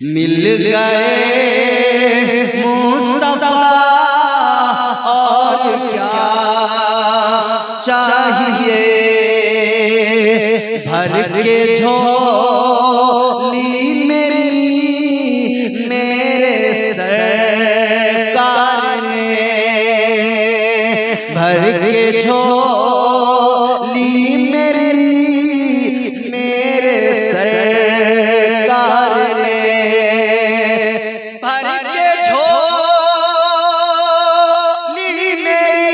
मिल गए मुस्तफा और क्या चाहिए, भर के झोली मेरी मेरे सरकार ने, भर के झोली मेरी मेरे सरकार ने, भर के झोली मेरी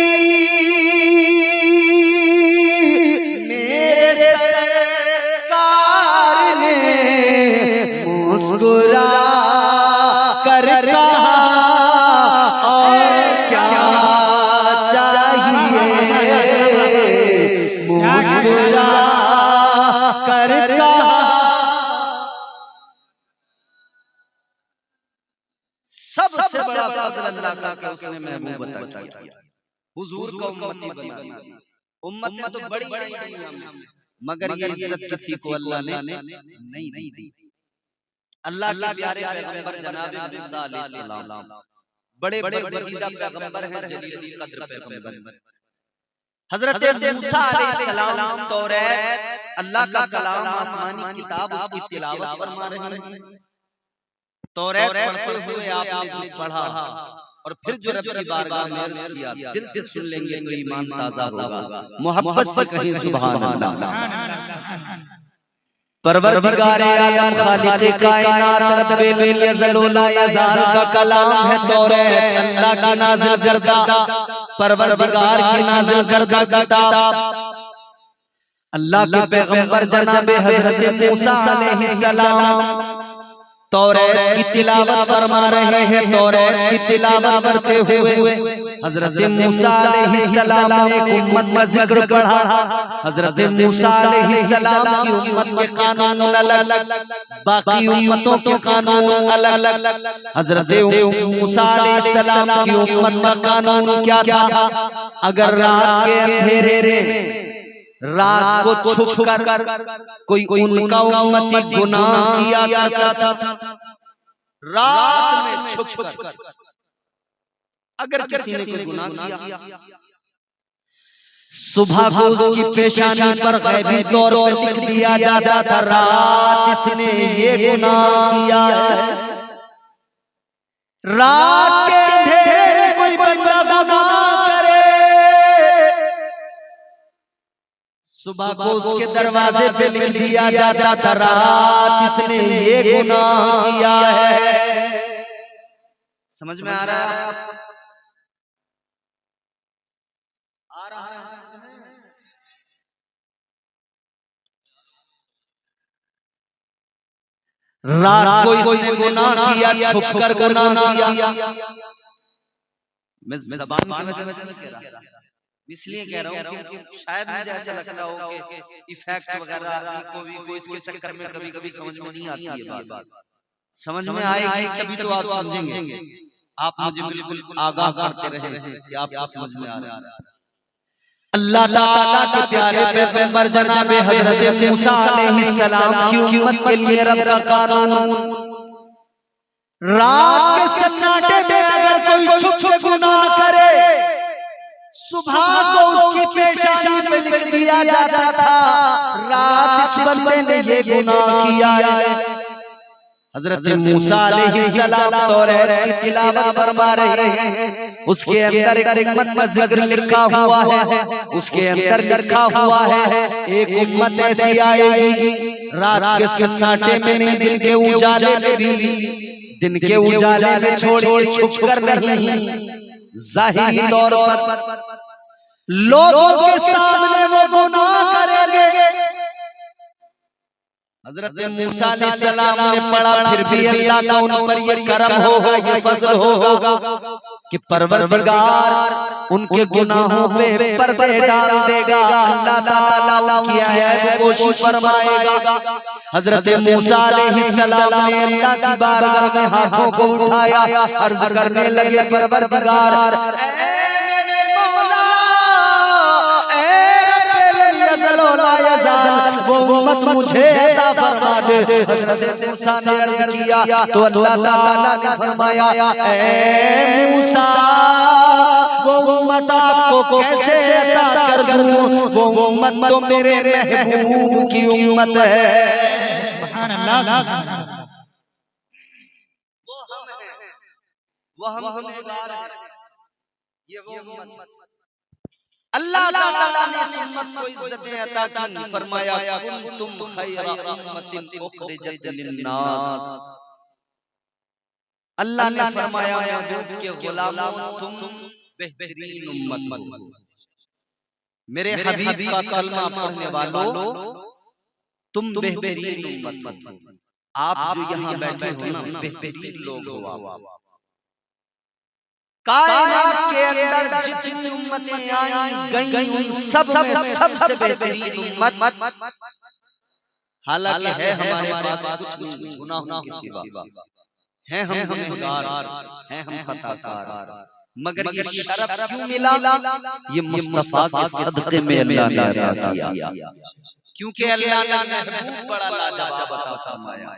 मेरे सरकार ने, मुस्कुरा कर कहा और क्या चाहिए, मुस्कुरा कर कहा। सबसे बड़ा फज़ल अल्लाह का कि उसने महबूब अता किया, हुजूर को उम्मती बना दिया। उम्मतें तो बड़ी आई दुनिया में, मगर ये इज्जत किसी को अल्लाह ने नहीं दी। अल्लाह के प्यारे पैगंबर जनाब मूसा अलैहिस्सलाम बड़े बरगुज़ीदा पैगंबर हैं, जलील कद्र पैगंबर। हजरत मूसा अलैहिस्सलाम तौरात अल्लाह का कलाम, आसमानी किताब, उसकी तिलावत फरमा रहे हैं। तौरात पढ़ते हुए आपने जो पढ़ा और फिर जो रब की बारगाह में अर्ज़ किया, दिल से सुन लेंगे तो ईमान ताज़ा होगा। मोहब्बत से कहें सुभान अल्लाह। परवरदिगारे आलम खालिक़े कायनात रब्बिल यज़ल ला यज़ाल का कलाम है तौरात, अल्लाह की नाज़िल करदा, परवरदिगार की नाज़िल करदा किताब। अल्लाह के पैगंबर जनाब हज़रत मूसा अलैहिस्सलाम तौरात की तिलावत फरमा रहे हैं। तौरात की तिलावत करते हुए हजरत मूसा अलैहिस्सलाम ने एक उम्मत का जिक्र पढ़ा। हजरत मूसा अलैहिस्सलाम की उम्मत के कानून अलग, बाकी उम्मतों के कानून अलग। हजरत मूसा अलैहिस्सलाम की उम्मत का कानून क्या था? अगर रात के अंधेरे में रात को छुप कर कोई उनका उम्मती गुनाह किया करता था, रात में छुप कर अगर किसी ने कोई गुनाह किया, सुबह को उसकी पेशानी पर गैबी तौर पर लिख दिया जाता था, रात इसने ये गुनाह किया है। रात के अंधेरे में कोई बंदा गुनाह करे, सुबह को उसके दरवाजे पे लिख दिया जाता था, रात इसने ये गुनाह किया है। समझ में आ रहा है? आ रहा है? रात को इसने गुनाह किया, छुपकर गुनाह किया। मैं ज़बान की वजह से नहीं कह रहा, इसलिए कह रहा हूँ कि शायद मुझे ऐसा लगता हो कि इफेक्ट वगैरह को इसके चक्कर में कभी कभी समझ में नहीं आती है बात। समझ में आएगी तभी तो आप समझेंगे। आप मुझे बिल्कुल आगाह करते रहे कि आपको समझ में आ रहा है। अल्लाह ताला के प्यारे पैगंबर जनाब हजरत मूसा अलैहिस्सलाम की उम्मत के लिए रब का कानून, रात के सन्नाटे में अगर कोई छुप के गुनाह करे, सुबह को उसकी पेशानी पे लिख दिया जाता था, रात इस बंदे ने ये गुनाह किया है। हजरत मूसा अलैहिस्सलाम तौरात की तिलावत फरमा रहे हैं, उसके अंदर एक उम्मत का जिक्र लिखा हुआ है। उसके अंदर लिखा हुआ है एक उम्मत ऐसी आएगी, रात के सन्नाटे में नहीं, दिन के उजाले में भी, दिन के उजाले में छोड़िए, छुप कर नहीं, ज़ाहिरी तौर पर लोगों के सामने वो गुनाह करेंगे। हजरत मूसा अलैहिस्सलाम ने पढ़ा, फिर भी अल्लाह का उन पर ये करम होगा, ये फज़ल होगा कि परवरदिगार उनके गुनाहों पे पर्दे डाल देगा। अल्लाह ताला की ऐब-ओ-गोशी फरमाएगा। हजरत मूसा अलैहिस्सलाम ने अल्लाह की बारगाह में हाथों को उठाया, अर्ज करने लगे, परवरदिगार वो वो उम्मत मुझे अता फरमा दे। हजरत मूसा ने अर्ज किया तो अल्लाह ताला ने फरमाया ऐ मूसा वो उम्मत आपको कैसे अता कर दूं, वो उम्मत तो मेरे महबूब की उम्मत है। सुभान अल्लाह। वो हम गुनहगार हैं, ये वो उम्मत। अल्लाह ताला ने इस उम्मत को इज्जतें अता की, फरमाया कुंतुम खैरा उम्मतिन उखरिजत लिन्नास। अल्लाह ने फरमाया महबूब के गुलामों तुम बेहतरीन उम्मत हो, मेरे हबीब का कलमा पढ़ने वालों तुम बेहतरीन उम्मत हो। आप जो यहाँ बैठे हो ना बेहतरीन लोग हो। कायनात के अंदर जितनी उम्मतें आई गई उन सब में सबसे बेहतरीन उम्मत, हालांकि है हमारे पास कुछ नहीं गुनाहों के सिवा, हैं हम गुनहगार, हैं हम खताकार, मगर ये शरफ क्यों मिला? ये मुस्तफा के सदक़े में अल्लाह ने अता किया, क्योंकि अल्लाह ने महबूब बड़ा लाजवाब अता फरमाया।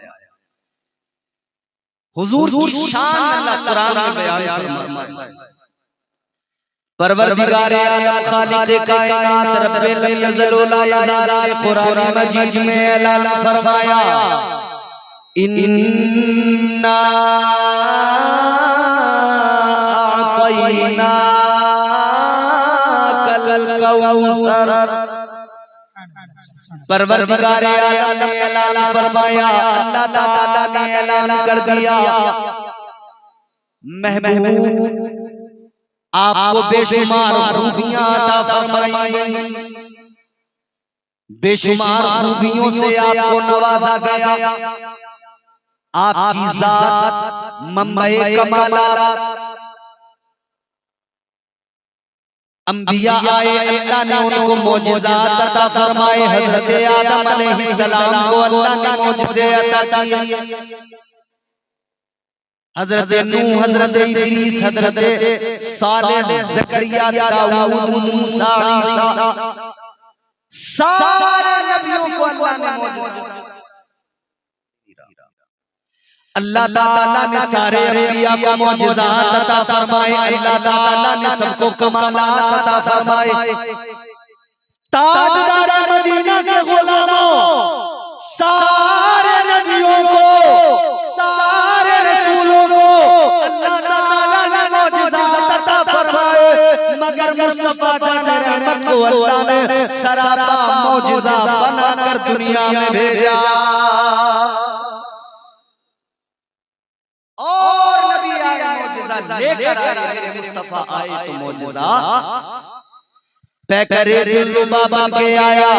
हुजूर की शान अल्लाह कुरान में बयान फरमाया। परवरदिगारे आलम खालिक़े कायनात रब्बे लम यज़ल व ला यज़ाल ने कुरान मजीद में ऐलान फरमाया इन्ना अअतैना कल कौसर। परवरदिगारे आलम ने ऐलान फरमाया, अल्लाह ताला ने ऐलान कर दिया महबूब आपको बेशुमार खूबियां अता फरमाई गई, बेशुमार खूबियों से आपको नवाजा गया। आपकी जात मंबए कमालात, अंबिया आए अल्लाह ने उनको मौजिज़ात अता फरमाए। हजरत आदम अलैहिस्सलाम को अल्लाह ने मौजिज़े अता किए। हजरत नूह, हजरत इदरीस, हजरत सालेह, ज़करिया, दाऊद, मूसा, ईसा, सारे नबियों को अल्लाह ने मौजिज़े। अल्लाह ताला ने सारे अंबिया को मौजिज़ात अता फरमाए। अल्लाह ताला ने सबको कमालात अता फरमाए। ताजदार मदीना के गुलामों, सारे नबियों को, सारे रसूलों को अल्लाह ताला ने मौजिज़ात अता फरमाए, मगर मुस्तफा जान रहमत को अल्लाह ने सरापा मौजिज़ा बनाकर दुनिया में भेजा। और नबी आए मौजिज़ा लेकर आए, मेरे मुस्तफा आए तो मौजिज़ा पैकरे दिलरुबा बन के आया,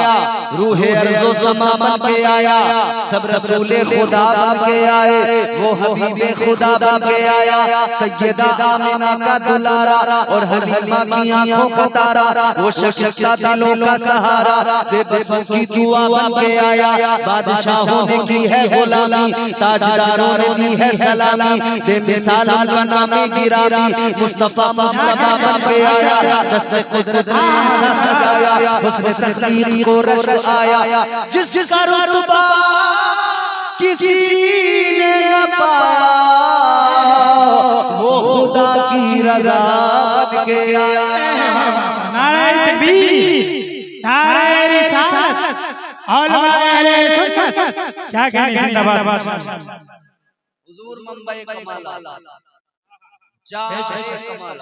रूहे अर्ज़ो समा बन के आया, सब रसूले खुदा बन के आए, वो हबीबे खुदा बन के आया, सैयदा आमिना का दुलारा और हलीमा की आंखों का तारा, वो शकीला दिलों का सहारा, बेबसों की दुआ बन के आया। बादशाहों ने की है गुलामी, ताजदारों ने दी है सलामी, बेमिसाल का नाम गिरामी, मुस्तफा मुस्तफा बन के आया। दस्ते कुदरत ने सजाया, उसने तख्लीक को रश आया, जिसका रुतबा किसी ने न पाया, वो खुदा की रज़ा बन के आया। नारे तकबीर, नारे रिसालत, औलमाए अहले सुन्नत, क्या कहने जिंदाबाद। हुजूर मंबई कमाल, जाए कमाल,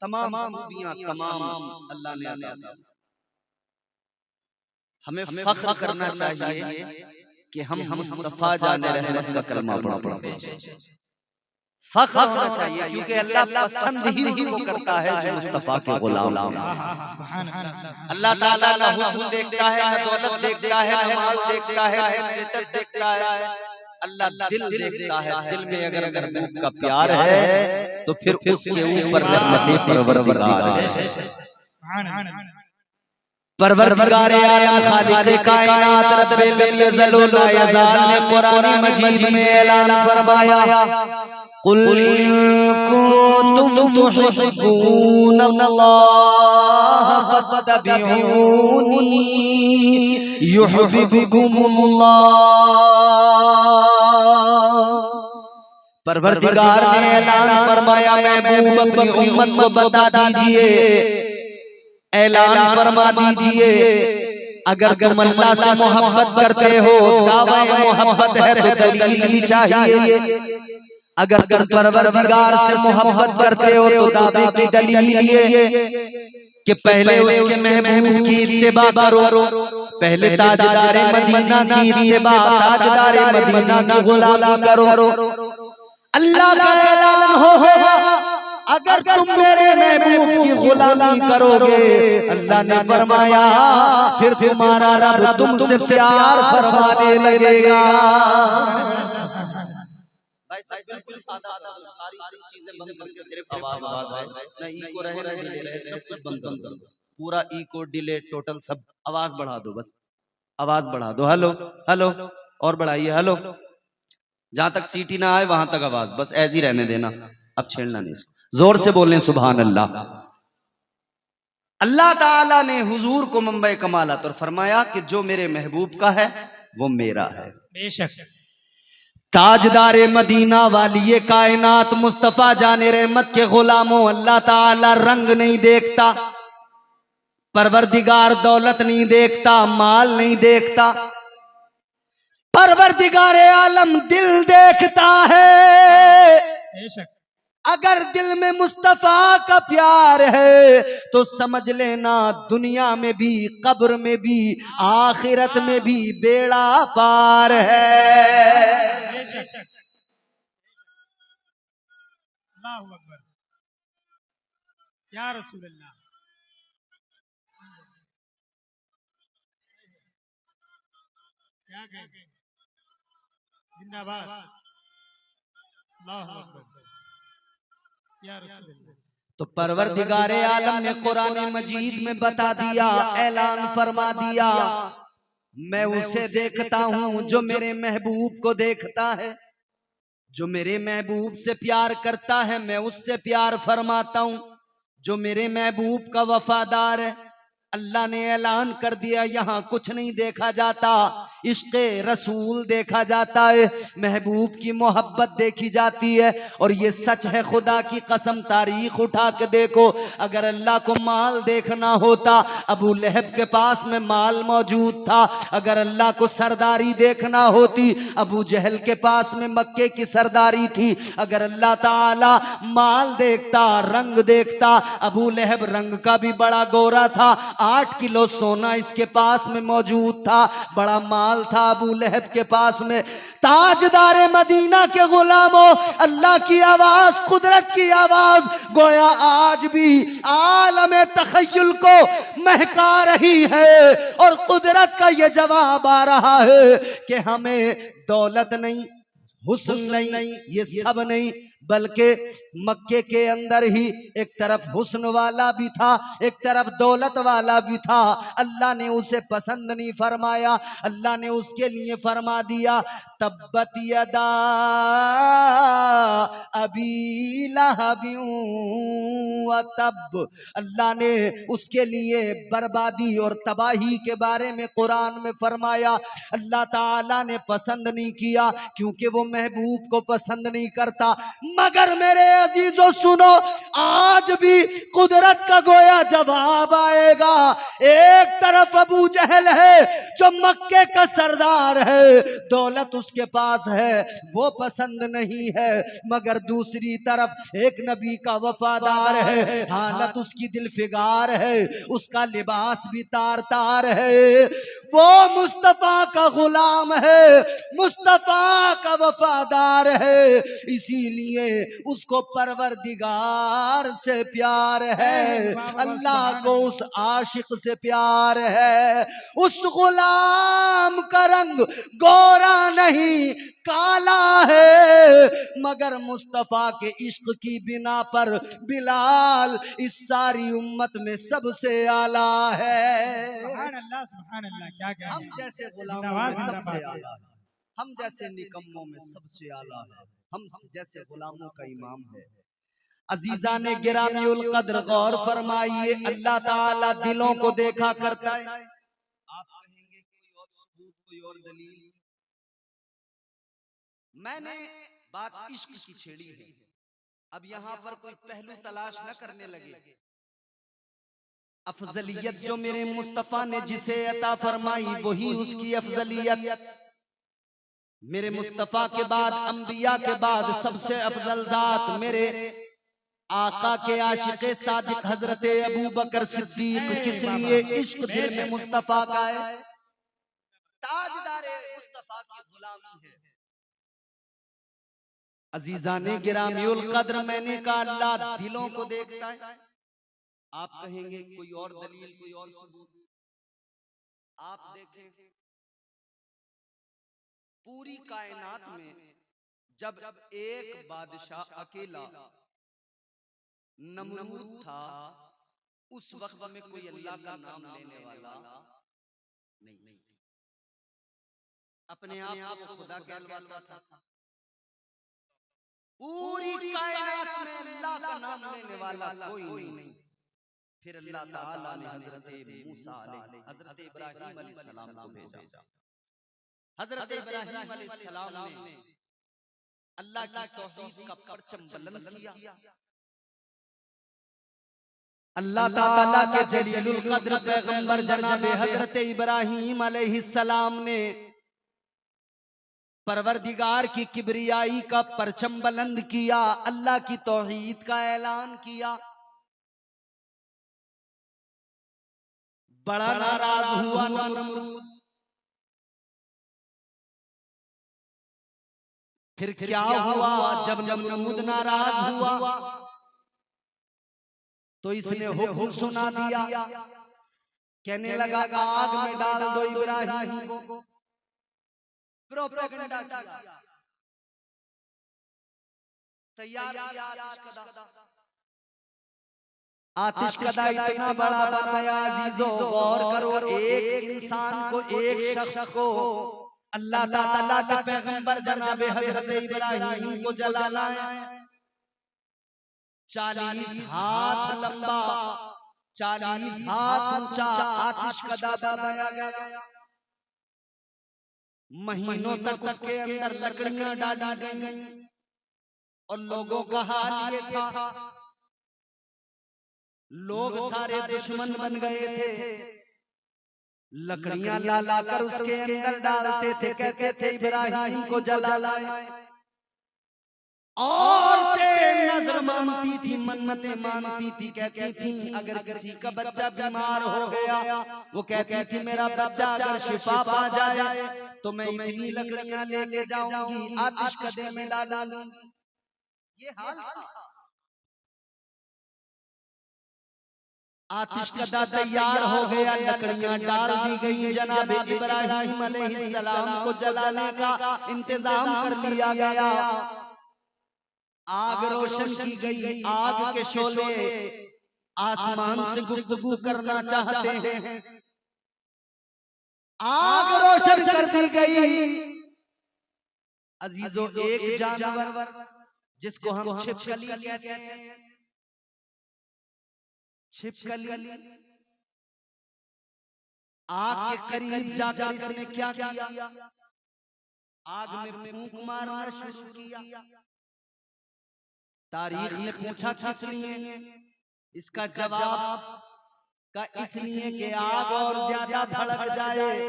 तमाम खूबियां तमाम अल्लाह ने अता की। हमें फख्र करना चाहिए कि हम मुस्तफा जाने रहमत का कलमा पढ़ते हैं। फख्र होना चाहिए क्योंकि अल्लाह पसंद ही वो करता है जो मुस्तफा के गुलाम हैं। अल्लाह ताला ना हुस्न देखता है, ना दौलत देखता है, ना माल देखता है, ना स्टेटस देखता है, अल्लाह दिल देखता है। दिल में अगर महबूब का प्यार है तो फिर उसके ऊपर रहमतें परवरदिगार है। परवरदिगारे आलम खालिक़े कायनात रब्बे लम यज़ल व ला यज़ाल ने कुरान मजीद में ऐलान फरमाया कुल इन कुंतुम तुहिब्बूनल्लाह फत्तबिऊनी युहिब्बुकुमुल्लाह। परवरदिगार ने ऐलान फरमाया, महबूब अपनी उम्मत को बता दीजिए, ऐलान फरमा दीजिए, अगर तुम अल्लाह से मोहब्बत करते हो, दावा मोहब्बत है तो दलील भी चाहिए। अगर तुम परवरदिगार से मोहब्बत करते हो तो दावे की दलील ये कि पहले उसके महबूब की इत्तिबा करो, पहले ताजदारे मदीना की इत्तिबा, ताजदारे मदीना की गुलामी करो। अल्लाह का ऐलान हो गया, अगर तुम मेरे महबूब की गुलामी करोगे, अल्लाह ने फरमाया फिर तुम्हारा रब तुमसे प्यार फरमाने लगेगा। बिल्कुल सादा सारी चीजें बंद करके सिर्फ आवाज है, ना इको रहे ना डिले रहे, सब कुछ बंद कर दो, पूरा इको डिले टोटल सब आवाज बढ़ा दो, बस आवाज बढ़ा दो। हेलो हेलो और बढ़ाइए, हेलो, जहां तक सीटी ना आए वहां तक आवाज बस ऐसी रहने देना, अब छेड़ना नहीं इसको, जोर से बोलें सुभान अल्लाह। अल्लाह ताला ने हुजूर को मंबे कमालत और फरमाया कि जो मेरे महबूब का है वो मेरा है। बेशक ताजदारे मदीना वाली ये कायनात मुस्तफा जाने रहमत के गुलामों, अल्लाह ताला रंग नहीं देखता, परवरदिगार दौलत नहीं देखता, माल नहीं देखता, परवरदिगार आलम दिल देखता है। बेशक अगर दिल में मुस्तफा का प्यार है तो समझ लेना दुनिया में भी, कब्र में भी, आखिरत में भी बेड़ा पार है। अल्लाहु अकबर, या रसूल अल्लाह। क्या कहें, जिंदाबाद, अल्लाहु अकबर, या रसूल अल्लाह। तो परवरदिगारे आलम ने कुरान मजीद में बता दिया, ऐलान फरमा दिया, मैं उसे देखता हूं जो मेरे महबूब को देखता है, जो मेरे महबूब से प्यार करता है मैं उससे प्यार फरमाता हूं, जो मेरे महबूब का वफादार है। अल्लाह ने ऐलान कर दिया, यहां कुछ नहीं देखा जाता, इश्क़े रसूल देखा जाता है, महबूब की मोहब्बत देखी जाती है। और ये सच है, खुदा की कसम, तारीख उठा के देखो, अगर अल्लाह को माल देखना होता, अबू लहब के पास में माल मौजूद था। अगर अल्लाह को सरदारी देखना होती, अबू जहल के पास में मक्के की सरदारी थी। अगर अल्लाह ताला माल देखता, रंग देखता, अबू लहब रंग का भी बड़ा गोरा था, 8 किलो सोना इसके पास में मौजूद था, बड़ा माल था अबू लहब के पास में। ताजदारे मदीना के गुलामों, अल्लाह की आवाज, कुदरत की आवाज गोया आज भी आलम तखय्युल को महका रही है, और कुदरत का ये जवाब आ रहा है कि हमें दौलत नहीं, हुस्न नहीं, ये सब नहीं, बल्कि मक्के के अंदर ही एक तरफ हुस्न वाला भी था, एक तरफ दौलत वाला भी था। अल्लाह ने उसे पसंद नहीं फरमाया, अल्लाह ने उसके लिए फरमा दिया, तब्बत यदा अबी लहबिन व तब। अल्लाह ने उसके लिए बर्बादी और तबाही के बारे में कुरान में फरमाया। अल्लाह ताला ने पसंद नहीं किया क्योंकि वो महबूब को पसंद नहीं करता। मगर मेरे अजीजों सुनो, आज भी कुदरत का गोया जवाब आएगा। एक तरफ अबू जहल है जो मक्के का सरदार है, दौलत उसके पास है, वो पसंद नहीं है, मगर दूसरी तरफ एक नबी का वफादार है, हालत उसकी दिलफिगार है, उसका लिबास भी तार तार है, वो मुस्तफा का गुलाम है, मुस्तफा का वफादार है, इसीलिए उसको परवरदिगार से प्यार है, अल्लाह को उस आशिक से प्यार है। उस गुलाम का रंग गोरा नहीं काला है, मगर मुस्तफा के इश्क की बिना पर बिलाल इस सारी उम्मत में सबसे आला है। सुभान अल्लाह, सुभान अल्लाह, क्या कहें, हम जैसे गुलामों में सबसे आला है, हम जैसे निकम्मों में सबसे आला है। हम जैसे गुलामों का इमाम है। अजीजा ने गिरामीउल कद्र गौर फरमाइए, अल्लाह ताला दिलों को देखा करता है। आप कहेंगे कोई और सबूत, कोई और दलील? मैंने बात इश्क की छेड़ी है। अब यहाँ पर कोई पहलू तलाश न करने लगे। अफजलियत जो मेरे मुस्तफा ने जिसे अता फरमाई वही उसकी अफजलियत। मेरे मुस्तफा के बाद, अंबिया के बाद सबसे अफजल जात मेरे आका के आशिक़े सादिक हजरत अबू बकर सिद्दीक। किस लिए? इश्क दिल में मुस्तफा का है, ताजदारे मुस्तफा की गुलामी है। अजीजा ने गिरामीउल कद्र, मैंने कहा अल्लाह दिलों को देखता है। आप कहेंगे कोई और दलील, कोई और सबूत? आप देखें पूरी कायनात में जब एक बादशाह अकेला नमरूद था, उस वक्त में कोई अल्लाह का नाम लेने वाला नहीं। अपने आप को खुदा कहलवाता था। पूरी कायनात में अल्लाह का नाम लेने वाला कोई नहीं। फिर अल्लाह ताला ने हजरत मूसा हजरत इब्राहीम अलैहिस्सलाम को भेजा। हजरत इब्राहीम अलैहिस्सलाम ने अल्लाह की तौहीद का परचम बुलंद किया। अल्लाह ताला के जलीलुल कद्र पैगंबर जनाब हजरत इब्राहीम अलैहिस्सलाम ने परवरदिगार की किबरियाई का परचम बुलंद किया, अल्लाह की तौहीद का ऐलान किया। बड़ा नाराज हुआ नमरूद। फिर क्या हुआ? जब नमरूद नाराज हुआ तो इसने हुक्म सुना दिया, कहने लगा आग में डाल दो इब्राहीम को। प्रोपेगेंडा किया, तैयार किया आतिशकदा इतना बड़ा बनाया। अजीजों गौर करो, एक इंसान को, एक शख्स को अल्लाह ताला के पैगंबर जनाब हजरत इब्राहीम को जलाना है। 40 हाथ लंबा, 40 हाथ ऊंचा आतिशकदा बनाया गया। महीनों तक उसके अंदर लकड़ियां डाली गई और लोगों का हाल ये था, लोग सारे दुश्मन बन गए थे। लकड़ियां ला ला कर उसके अंदर डालते थे, कहते थे इब्राहीम को जलाना है। औरतें नजर मानती थी, मन्नतें मानती थी, कहती थी अगर किसी का बच्चा बीमार हो गया, वो कहती थी मेरा बच्चा अगर शिफा पा जाए तो मैं इतनी लकड़ियां लेके जाऊंगी, आतिशकदे में डाला लूंगी। ये हाल था। आतिशकदा तैयार हो गया, लकड़ियां डाल दी गई, जनाब इब्राहीम अलैहिस्सलाम को जलाने का इंतजाम कर लिया गया। आग रोशन की गई, आग के शोले आसमान से गुफ्तगू करना चाहते हैं। आग रोशन कर दी गई। अजीजों एक जानवर जिसको हम छिपकली कहते हैं, छिपकली, आग के करीब जाकर इसने क्या किया? आग में फूंक मारना शुरू किया। तारीख ने पूछा किस लिए? इसका जवाब का इसलिए कि आग और ज्यादा भड़क जाए,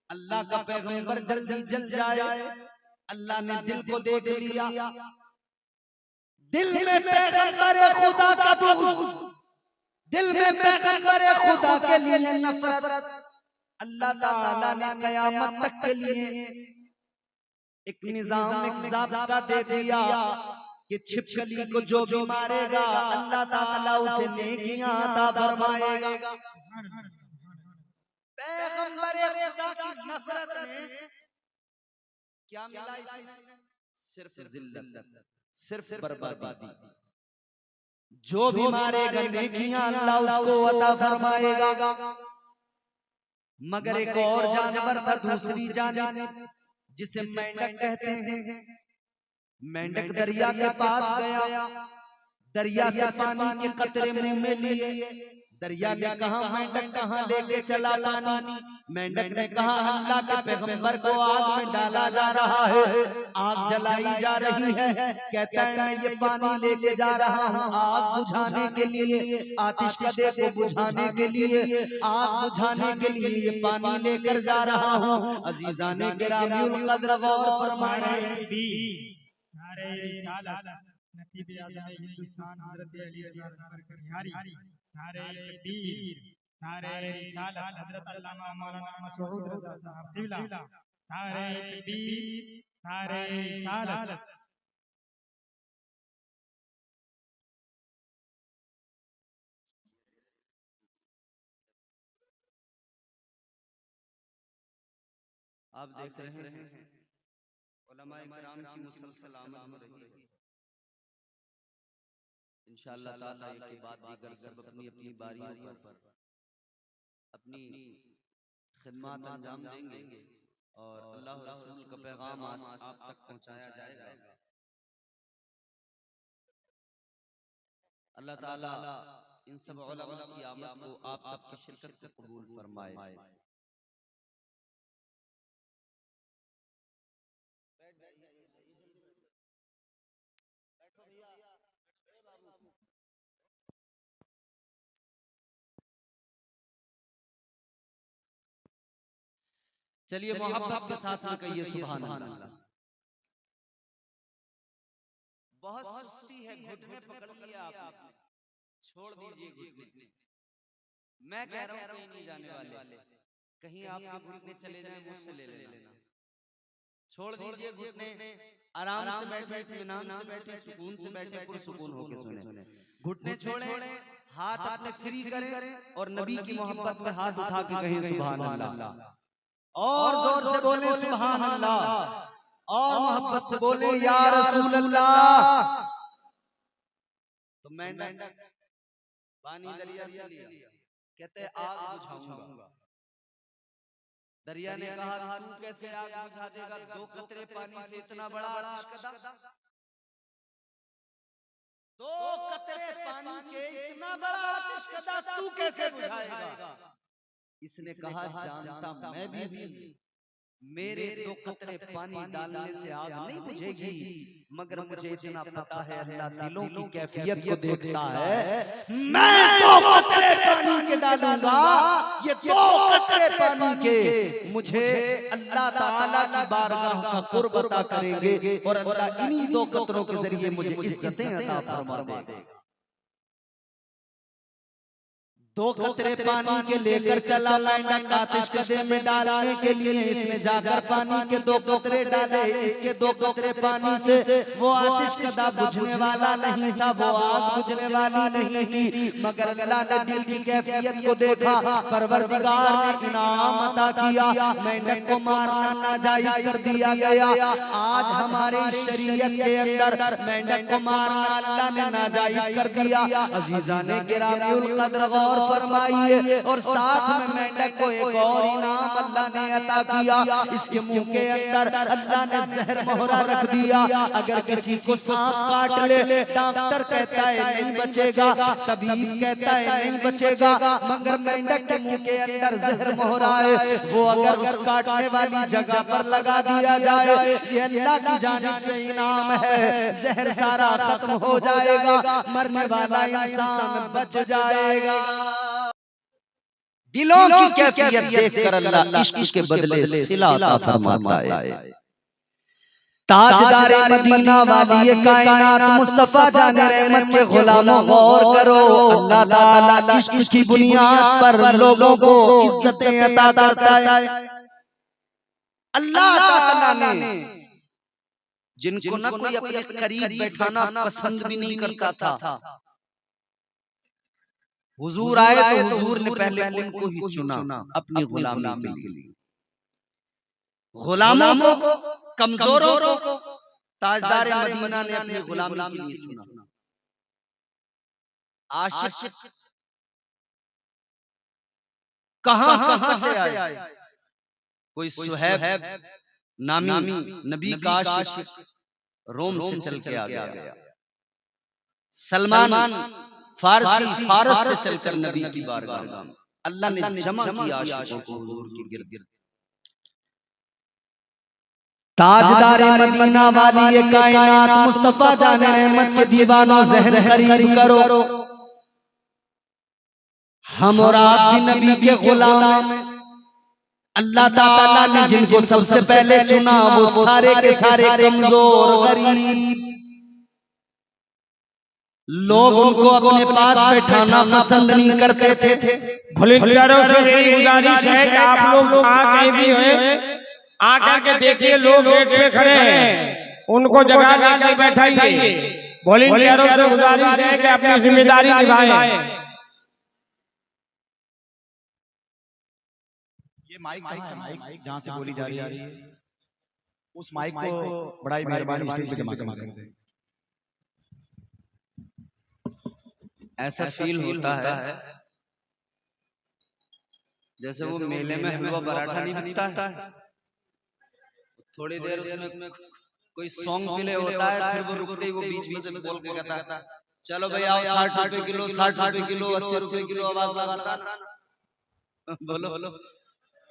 अल्लाह का पैगंबर जल्दी जल जाए। अल्लाह ने दिल को देख लिया, दिल में पैगंबर खुदा का बुग़्ज़, दिल में पैगंबर खुदा के लिए नफरत। अल्लाह ताला ने कयामत तक के लिए एक निजाम, एक ज़ाब्ता दे दिया कि छिपकली को जो भी मारेगा अल्लाह ताला उसे नेकियां अता फरमाएगा। पैगंबर खुदा की नफरत में क्या मिला इसे? सिर्फ जिल्लत, सिर्फ बर्बादी। जो भी मारेगा नेकियां अल्लाह उसको अता फरमाएगा। मगर एक और जानवर था दूसरी जानिब, जिसे मेंढक कहते हैं। मेंढक दरिया के पास गया, दरिया से पानी के कतरे मुंह में लिए। दरिया ने कहा मेंढक कहाँ लेके चला पानी? मेंढक ने कहा अल्लाह के पैगंबर को आग में डाला जा रहा है, आग जलाई जा रही है। कहता है मैं ये पानी लेके जा रहा हूँ आग बुझाने के लिए, आतिश कदे को बुझाने के लिए, आग बुझाने के लिए ये पानी लेकर जा रहा हूँ। अजीजाने गिरामी कद्र गौर फरमाए। नारे रिसालत नकीब आज़म हिंदुस्तान हज़रत अली रज़ा करकरियारी, नारे तकबीर, नारे रिसालत हज़रत अल्लामा मौलाना मसऊद रज़ा साहब क़िबला, नारे तकबीर, नारे रिसालत। आप देख रहे हैं उलमाए किराम की मुसलसल आमद हो रही है। इंशाअल्लाह ताला एक बात दीगर सब अपनी अपनी बारियों पर अपनी खिदमत अंजाम देंगे और अल्लाह रसूल का पैगाम आप तक पहुंचाया जाएगा। अल्लाह ताला इन सब उलमा की आमद को आप सबकी शिरकत को कबूल फरमाए। चलिए मोहब्बत के साथ में कहिए सुभान अल्लाह। बहुत सुस्ती है, घुटने पकड़ लिया आपने, छोड़ दीजिए घुटने। मैं कह रहा हूं कहीं नहीं जाने वाले, कहीं आपके घुटने चले जाएं मुझसे ले लेना। छोड़ दीजिए घुटने, आराम से बैठे, इत्मीनान से बैठे, सुकून से बैठे, पुरसुकून होके सुने। घुटने छोड़े, हाथ अपने फ्री करें और नबी की मोहब्बत में हाथ उठा के कहें सुभान अल्लाह। और जोर से बोले सुभान अल्लाह, और मोहब्बत से बोले या रसूल अल्लाह। तो मेंढक पानी दरिया से लिया, कहते आग बुझाऊंगा। दरिया ने कहा तू कैसे आग बुझा देगा? 2 कतरे पानी से इतना बड़ा आतिशकदा, 2 कतरे पानी के इतना बड़ा आतिशकदा तू कैसे बुझाएगा? इसने कहा जानता मैं भी, मेरे 2 कतरे पानी डालने से आग नहीं बुझेगी, मगर मुझे इतना पता है अल्लाह दिलों की कैफियत को देखता है। मैं 2 कतरे पानी के डालूंगा, ये 2 कतरे पानी के मुझे अल्लाह ताला की बारगाह का कुर्ब अता करेंगे और अल्लाह इन्हीं 2 कतरों के जरिए मुझे इज्जतें अता फरमा देगा। 2 कतरे पानी के लेकर चला मेंढक आतिशकदे में डालने के लिए। इसने जाकर पानी के 2 कतरे डाले, इसके 2 कतरे पानी से वो आतिशकदा बुझने वाला नहीं था, वो आग बुझने वाली नहीं थी। मगर अल्लाह ने दिल की कैफियत को देखा, परवरदिगार ने इनाम अता किया, मेंढक को मारना नाजायज कर दिया गया। आज हमारे शरीयत के अंदर मेंढक को मारना अल्लाह ने नाजायज कर दिया। अजीजाने गिरामी कद्र गौर फरमाइए। और साथ में मेंढक को एक और इनाम अल्लाह ने अता किया, इसके मुंह के अंदर अल्लाह ने जहर मोहरा रख दिया। अगर किसी को सांप काट ले, डॉक्टर कहता है नहीं बचेगा, तबीब कहता है नहीं बचेगा, मगर मेंढक के मुंह के अंदर जहर मोहरा है, वो अगर उस काटने वाली जगह पर लगा दिया जाए, ये अल्लाह की जानिब से इनाम है। जहर सारा खत्म हो जाएगा, मरने वाला इंसान बच जाएगा। दिलों की कैफियत देखकर अल्लाह इश्क के बदले सिला अता फरमाता है। ताजदारे मदीना वाली कायनात मुस्तफा जाने रहमत के गुलामों गौर करो, अल्लाह ताला इश्क की बुनियाद पर लोगों को इज्जतें अता करता है। अल्लाह ताला ने जिनको न कोई अपने करीब बैठाना पसंद भी नहीं करता था, हुजूर आए तो हुजूर ने पहले उनको ही चुना अपनी गुलामी के लिए। गुलामों को, कमजोरों को ताजदार मदीना ने अपनी गुलामी के लिए चुना। आशिक कहां से आए? कोई सुहैब नामी नबी का आशिक, रोम से चल के आ गया। सलमान फारस से चलकर नबी की बारगाह में अल्लाह ने जमा किया आशिकों को हुजूर के गिर्द। ताजदार मदीना वाली ये कायनात मुस्तफा जाने रहमत के दीवानों ज़हन करीब करो, हम और आप भी नबी के गुलाम हैं। अल्लाह ताला ने जिनको सबसे पहले चुना वो सारे के सारे कमजोर गरीब लोग, उनको अपने पास बैठाना पसंद नहीं करते थे। वॉलंटियरों से यही गुजारिश है कि आप लोग कहीं भी हैं आकर के देखिए, लोग गेट पे खड़े हैं, उनको जगह लेकर बैठाइए। वॉलंटियरों से गुजारिश है कि अपनी जिम्मेदारी निभाएं। ये माइक कहाँ है? माइक जहाँ से बोली जा रही है उस माइक को बड़ा ही मेहरबानी स्टेज पे जमा कर दें। ऐसा फील होता है जैसे वो मेले में हलवा पराठा नहीं बिकता है, थोड़ी देर उसमें कोई सॉन्ग प्ले होता है, फिर वो रुकते ही वो बीच बीच में बोल के कहता है चलो भाई आओ 60 रुपए किलो, 60 रुपए किलो, 80 रुपए किलो, आवाज लगाता बोलो।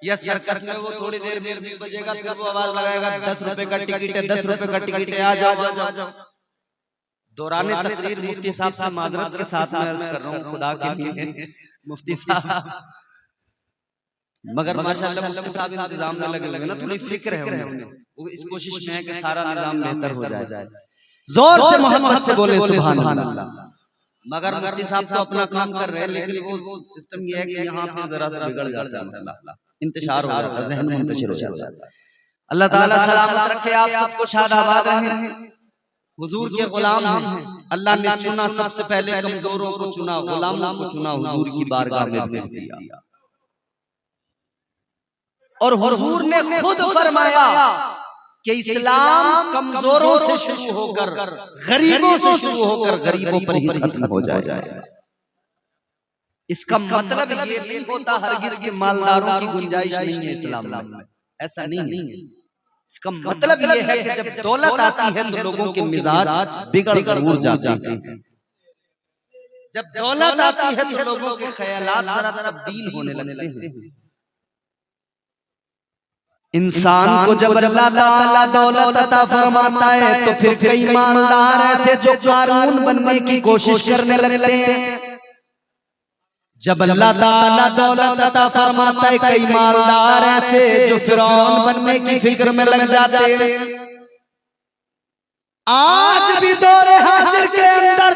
या सर्कस में वो थोड़ी देर म्यूजिक बजेगा, फिर वो आवाज लगाएगा 10 रुपए का टिकट है, 10 रुपए का टिकट है, आ जाओ। दौरान तकरीर मुफ्ती साहब से माजरत के साथ में अर्ज कर रहा हूँ खुदा के लिए मुफ्ती साहब, मगर माशाअल्लाह मुफ्ती साहब इंतजाम में लगे हुए ना, थोड़ी फिक्र है उन्हें, वो इस कोशिश में है कि सारा निजाम बेहतर हो जाए। जोर से मोहब्बत से बोले सुभान अल्लाह। मगर मुफ्ती साहब तो अपना काम कर रहे हैं, लेकिन वो सिस्टम ये है कि यहाँ पे जरा सा बिगड़ जाता है मसला, इंतशार हो जाता है, ज़हन मुंतशिर हो जाता है। अल्लाह ताला सलामत रखे आप सबको, शाद आबाद रहें। हुजूर के गुलाम हैं, अल्लाह ने चुना सबसे पहले कमजोरों को चुना, गुलामों को चुना, हुजूर की बारगाह में भेज दिया। और हुजूर ने खुद फरमाया कि इस्लाम कमजोरों से शुरू होकर, गरीबों से शुरू होकर गरीबों पर ही खत्म हो जाएगा। इसका मतलब ये नहीं होता हरगिज के मालदारों की गुंजाइश नहीं है इस्लाम में, ऐसा नहीं है। इसका मतलब ये है कि जब दौलत आती है तो लोगों के मिजाज बिगड़ जरूर जाते हैं। जब दौलत आती है तो लोगों के ख्यालात जरा तब्दील होने लगते हैं। इंसान को जब अल्लाह ताला दौलत अता फरमाता है तो फिर कई मालदार ऐसे जो कारून बनने की कोशिश करने लगते हैं। जब अल्लाह ताला दौलत अता फरमाता है कई मालदार ऐसे जो फिरौन बनने की फिक्र में लग जाते हैं। आज भी दौरे हाजिर के अंदर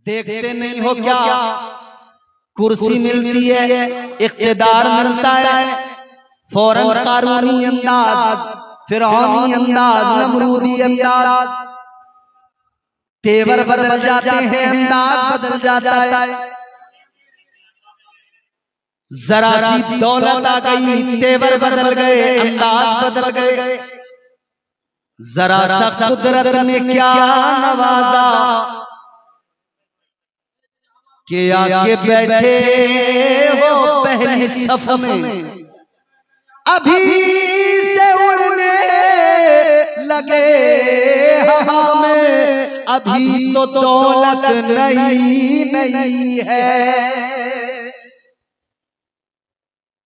देखते नहीं हो क्या, कुर्सी मिलती है, इख्तिदार मिलता है, फौरन कारूनी अंदाज, फिरौनी अंदाज, नमरूदी अंदाज, तेवर बदल जाते हैं, अंदाज बदल जाता है। जरा सी दौलत आ गई, तेवर बदल गए, अंदाज बदल गए। जरा सा कुदरत ने क्या नवाजा कि आके बैठे हो पहली सफ में, अभी से उड़ने लगे हवा में, अभी तो दौलत नहीं है।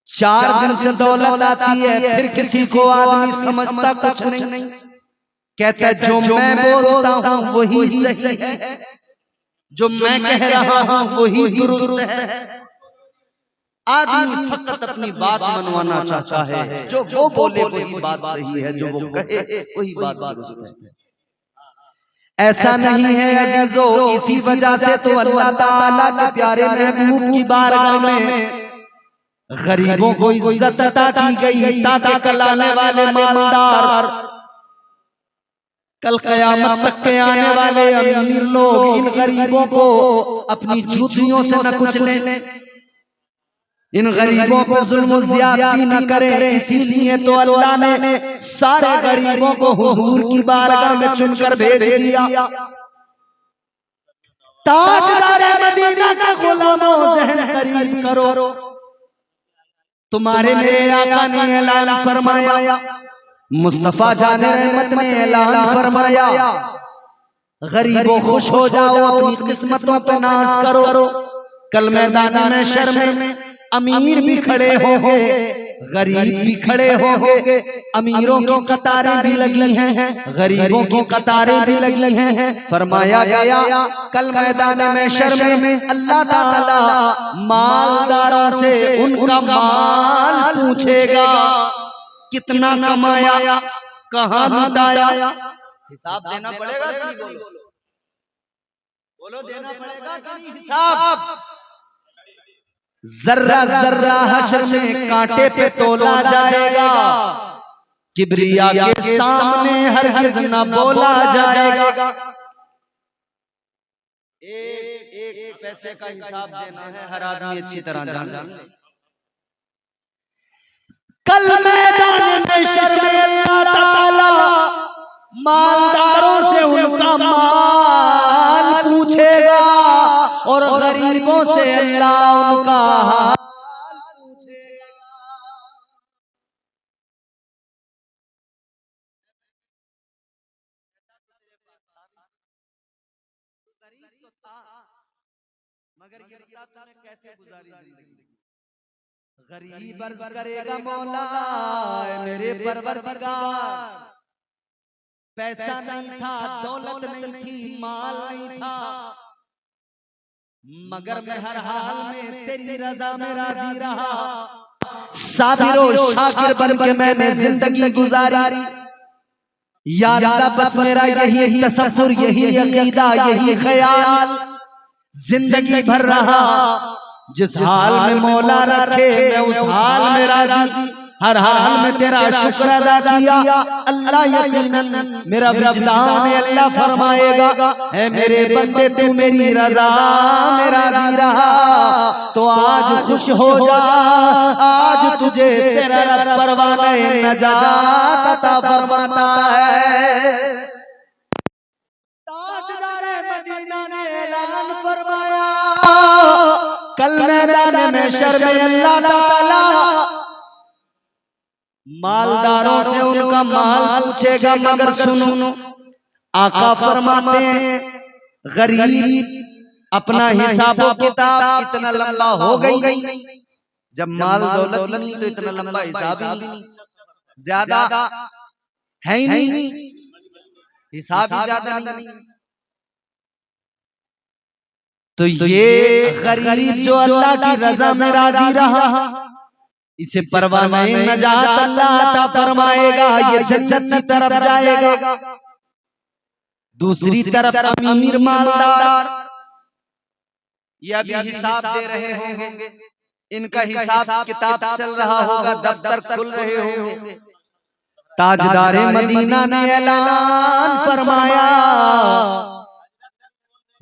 4 दिन से दौलत आती है, फिर किसी को आदमी समझता कुछ नहीं, कहता है जो मैं बोलता हूँ वही सही है, जो मैं कह रहा हूँ वही दुरुस्त है। आदमी फकत अपनी बात मनवाना चाहता है, जो वो बोले वही बात सही है, जो वो कहे वही बात दुरुस्त है। ऐसा नहीं है अजीजों, इसी वजह से तो अल्लाह ताला के प्यारे महबूब की बारगाह में गरीबों को इज्जत अता की गई, ताकि कल आने वाले मालदार, कल कयामत तक के आने वाले अमीर लोग इन गरीबों को अपनी जूतियों से न कुचलें, इन गरीबों पर जुल्म ज़्यादती न करें। इसीलिए तो अल्लाह ने सारे गरीबों को हुजूर की बारगाह में चुनकर भेज दिया। ताजदार मदीना का गुलामों ज़हन करीब करो, तुम्हारे मेरे आका ने ऐलान फरमाया मुस्तफा जाने रहमत ने ऐलान फरमाया, गरीबों खुश हो जाओ, अपनी किस्मतों पे नाज करो। कल मैदान में शर में अमीर भी खड़े होंगे, गरीब भी खड़े होंगे। अमीरों की कतारें भी लगी हैं, गरीबों की कतारें भी लगी हैं। फरमाया गया कल मैदान में शर में अल्लाह ताला मालदारों से उनका माल पूछेगा, कितना कमाया, कहाँ लुटाया। हिसाब देना पड़ेगा कि नहीं? बोलो देना पड़ेगा कि नहीं हिसाब? जर्रा जर्रा हश्र में कांटे पे तोला जाएगा, किबरिया के सामने हरगिज़ न बोला जाएगा। एक पैसे का हिसाब देना है, हर आदमी अच्छी तरह जान ले। कल मैदान में शर में अल्लाह ताला मालदारों से उनका माल पूछेगा और गरीबों से अल्लाह उनका हाल पूछेगा। गरीब तो था, मगर ये बता तूने कैसे गुजारी जिंदगी? गरीब अर्ज करेगा, मौला मेरे परवरदिगार, पैसा नहीं था, दौलत नहीं थी, माल नहीं था, मगर मैं हर हाल में तेरी रजा में राजी रहा। साबिर और शाकिर बन के मैंने जिंदगी गुजारी। या अल्लाह बस मेरा यही तसव्वुर, यही अकीदा, यही ख्याल जिंदगी भर रहा। जिस हाल में मौला रखे मैं उस हाल में राजी, हर हाल में तेरा शुक्र अदा किया। अल्लाह यकीनन मेरा विजदान अल्लाह फरमाएगा, है मेरे बंदे तू मेरी रजा में राजी रहा तो आज खुश हो जा, आज तुझे तेरा रब परवाने नजात अता फरमाता है। ताजदारे मदीना ने ऐलान फरमाया, कल मैदान में शर में अल्लाह ताला मालदारों से उनका माल पूछेगा, मगर सुनो आका फरमाते हैं गरीब अपना हिसाब किताब इतना लंबा हो गई, जब माल दौलत नहीं तो इतना लंबा हिसाब ही नहीं, ज्यादा है ही नहीं, हिसाब ही ज्यादा नहीं। तो ये गरीब जो अल्लाह की रजा में राजी रहा, इसे परवाने नजात अल्लाह अता फरमाएगा, ये जन्नत की तरफ जाएगा। दूसरी तरफ अमीर मालदार ये अभी हिसाब दे रहे होंगे, इनका हिसाब किताब चल रहा होगा, दफ्तर खुल रहे होंगे। ताजदारे मदीना ने ऐलान फरमाया,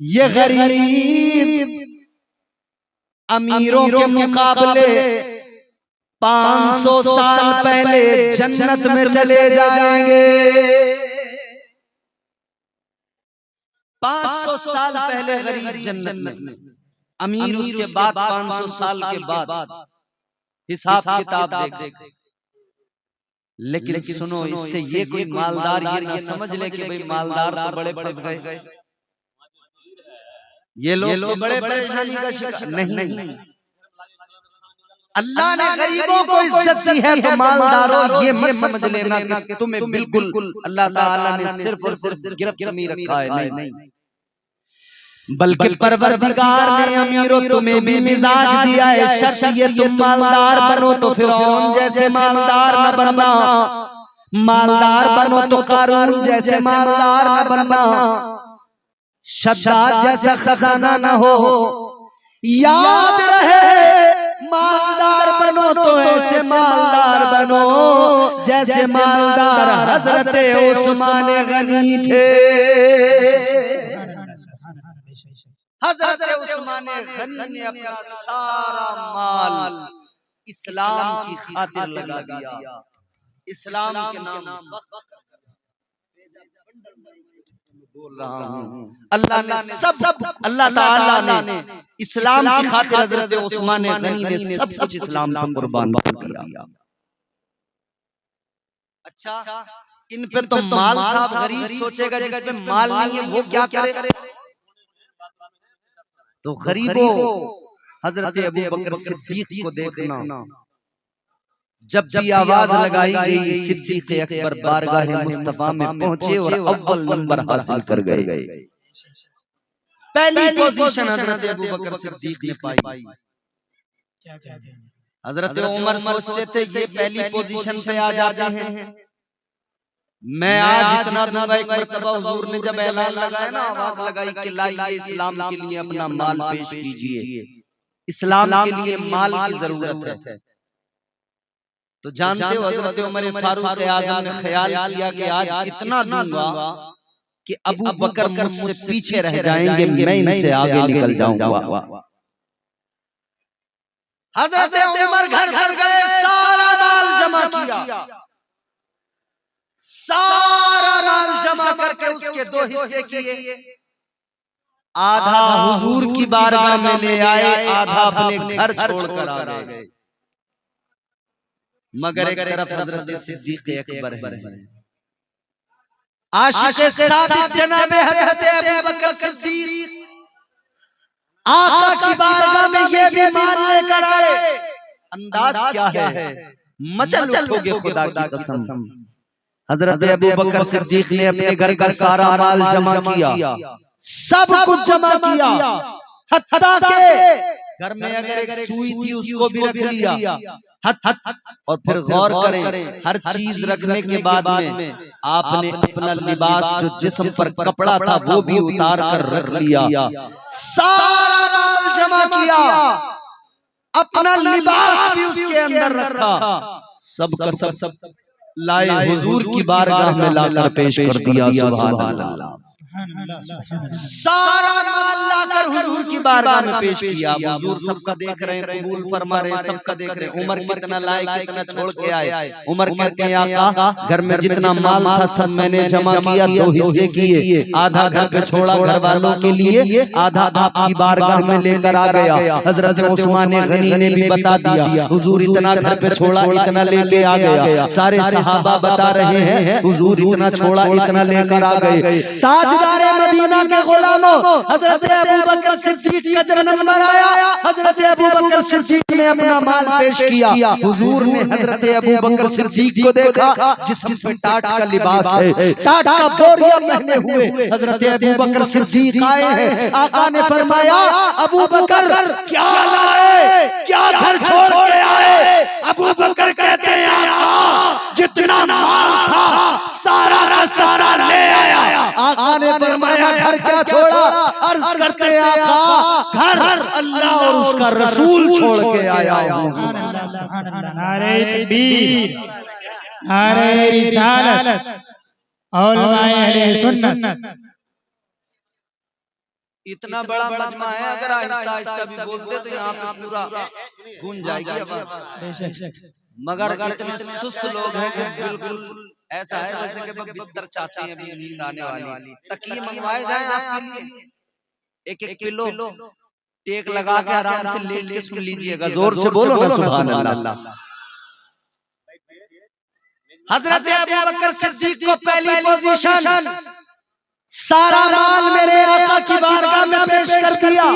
ये गरीब अमीरों के मुकाबले 500 साल पहले जन्नत में चले जाएंगे। 500 साल पहले गरीब जन्नत में, अमीर उसके बाद 500 साल के बाद हिसाब किताब देख। लेकिन सुनो, इससे ये कोई मालदार ये ना समझ ले कि भाई मालदार तो बड़े फंस गए, ये लोग तो बड़े परेशानी का शिकार नहीं। अल्लाह ने गरीबों को इज्जत दी है, तो मालदारों ये मत समझ लेना कि तुम्हें बिल्कुल अल्लाह ताला ने सिर्फ और सिर्फ गिरफ्त में रखा है, नहीं, बल्कि परवरदिगार ने अमीरों तुम्हें भी मिजाज दिया है। शर्त ये तुम मालदार बनो तो फिरौन जैसे मालदार न बनना, मालदार बनो तो कारून जैसे मालदार न बनना, शद्दाद जैसा खजाना न हो। याद रहे मालदार बनो तो ऐसे मालदार बनो जैसे मालदार हजरत उस्मान गनी थे। हजरत उस्मान गनी ने अपना सारा माल इस्लाम की खातिर लगा दिया, इस्लाम के नाम बोल रहा हूँ। अल्लाह ताला ने इस्लाम की खातिर हजरत उस्मान गनी ने सब कुछ इस्लाम पर कुर्बान कर दिया। अच्छा इन पे तो माल था, गरीब सोचेगा जिसपे माल नहीं है वो क्या करे। तो गरीबों हजरत अबू बकर सिद्दीक को देखना, जब भी आवाज लगाई गई सिद्दीक अकबर बारगाह मुस्तफा में पहुंचे और अव्वल नंबर हासिल कर गए। पहली पोजीशन हजरत अबू बकर सिद्दीक ने पाई। हजरत उमर सोचते थे ये पहली पोजीशन पे आ जाते हैं, मैं आज इतना दूंगा। एक मरतबा हुजूर ने जब ऐलान लगाया ना, आवाज लगाई कि लाइए इस्लाम के लिए अपना माल पेश कीजिए, इस्लाम के लिए माल की जरूरत है। तो जानते हो हजरत उमर फारूक आज़म ने ख्याल किया कि आज इतना दूंगा कि अबू बकर मुझसे पीछे रह जाएंगे, मैं इनसे आगे निकल जाऊंगा। हजरत उमर घर घर गए, सारा माल जमा किया, सारा माल जमा करके उसके दो हिस्से किए। आधा हुजूर की बारगाह में ले आए, आधा अपने घर छोड़कर आ गए। मगर एक तरफ हजरत सिद्दीक अकबर है, आशिक़ सादिक़ जनाब हजरत अबू बकर सिद्दीक आका की बारगाह में ये भी माल लेकर आए। अंदाज क्या है, मचल उठोगे खुदा की कसम। हजरत अबू बकर सिद्दीक ने अपने घर का सारा माल जमा किया, सब कुछ जमा किया, हत्ता के घर में अगर एक सुई थी उसको भी रख लिया। और फिर गौर करें, हर चीज रखने के बाद में आपने अपना लिबास जो जिस्म पर कपड़ा था वो भी उतार कर रख लिया, सारा माल जमा किया, अपना लिबास भी उसके अंदर रखा, सब का सब लाए हुजूर की बारगाह में लाकर पेश कर दिया। सुभान अल्लाह। सारा माल लाकर हुजूर की बारगाह में पेश किया। हुजूर सबका देख रहे हैं, कबूल फरमा रहे हैं, सबका देख रहे हैं। उमर कितना लाए, कितना छोड़ के आए। उमर कहते हैं आका घर में जितना माल था सब मैंने जमा किया, दो हिस्से किए, आधा घर पे छोड़ा घर वालों के लिए, आधा आपकी बारगाह में लेकर आ गया। हजरत उस्मान गनी ने भी बता दिया हुजूर इतना घर पे छोड़ा, इतना लेके आ गया। सारे सहाबा बता रहे हैं हुजूर इतना छोड़ा, इतना लेकर आ गए। ताजदार मदीना के गुलामों, हजरत अबू बकर सिद्दीक का जब नंबर आया, हजरत अबू बकर सिद्दीक ने अपना माल पेश किया। हुजूर ने हजरत अबू बकर सिद्दीक को देखा, जिस्म पे टाट का लिबास है, टाट का बोरिया पहने हुए हजरत अबू बकर सिद्दीक आए हैं। आका ने फरमाया अबू बकर क्या लाए, क्या घर छोड़ के आए? अबू बकर कहते हैं आका जितना माल था सारा का सारा ले आया। आका ने फरमाया घर क्या छोड़ा? अर्ज करते हैं आका घर अल्लाह और उसका रसूल छोड़ के आया हूं। नारे तकबीर, नारे रिसालत और अहले सुन्नत। इतना बड़ा मजमा है, अगर आहिस्ता आहिस्ता भी बोलते तो यहाँ पे पूरा गूंज जाएगी आवाज। मगर इतने सुस्त लोग हैं कि बिल्कुल ऐसा है जैसे कि बिस्तर चाहते हैं, अभी नींद आने वाली। तकिए मंगवाए जाए आपके लिए, एक एक पिलो टेक लगा के आराम से लेट के सुन लीजिएगा। जोर से बोलो ना सुभान अल्लाह। हजरत अबू बकर सिद्दीक को पहली पोजीशन, सारा माल मेरे आका की बारगाह में पेश कर दिया।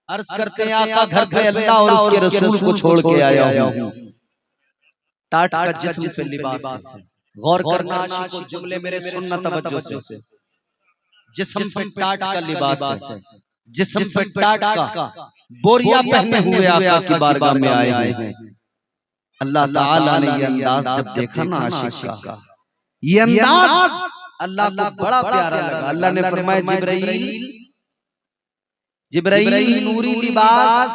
अर्ज करते हैं आका घर पे अल्लाह और उसके रसूल को छोड़ के आया हूं। टाट का जिस्म पे लिबास है। गौर करना आशिकों, जुमले मेरे सुनना तवज्जो से। जिस्म पे टाट का लिबास है, जिस्म पे टाट का बोरिया पहने हुए आका की बारगाह में आए हैं। अल्लाह ताला ने ये अंदाज जब देखा ना आशिक का, ये अंदाज अल्लाह को बड़ा प्यारा लगा। अल्लाह ने फरमाया जिब्राइल, जिब्राइल नूरी लिबास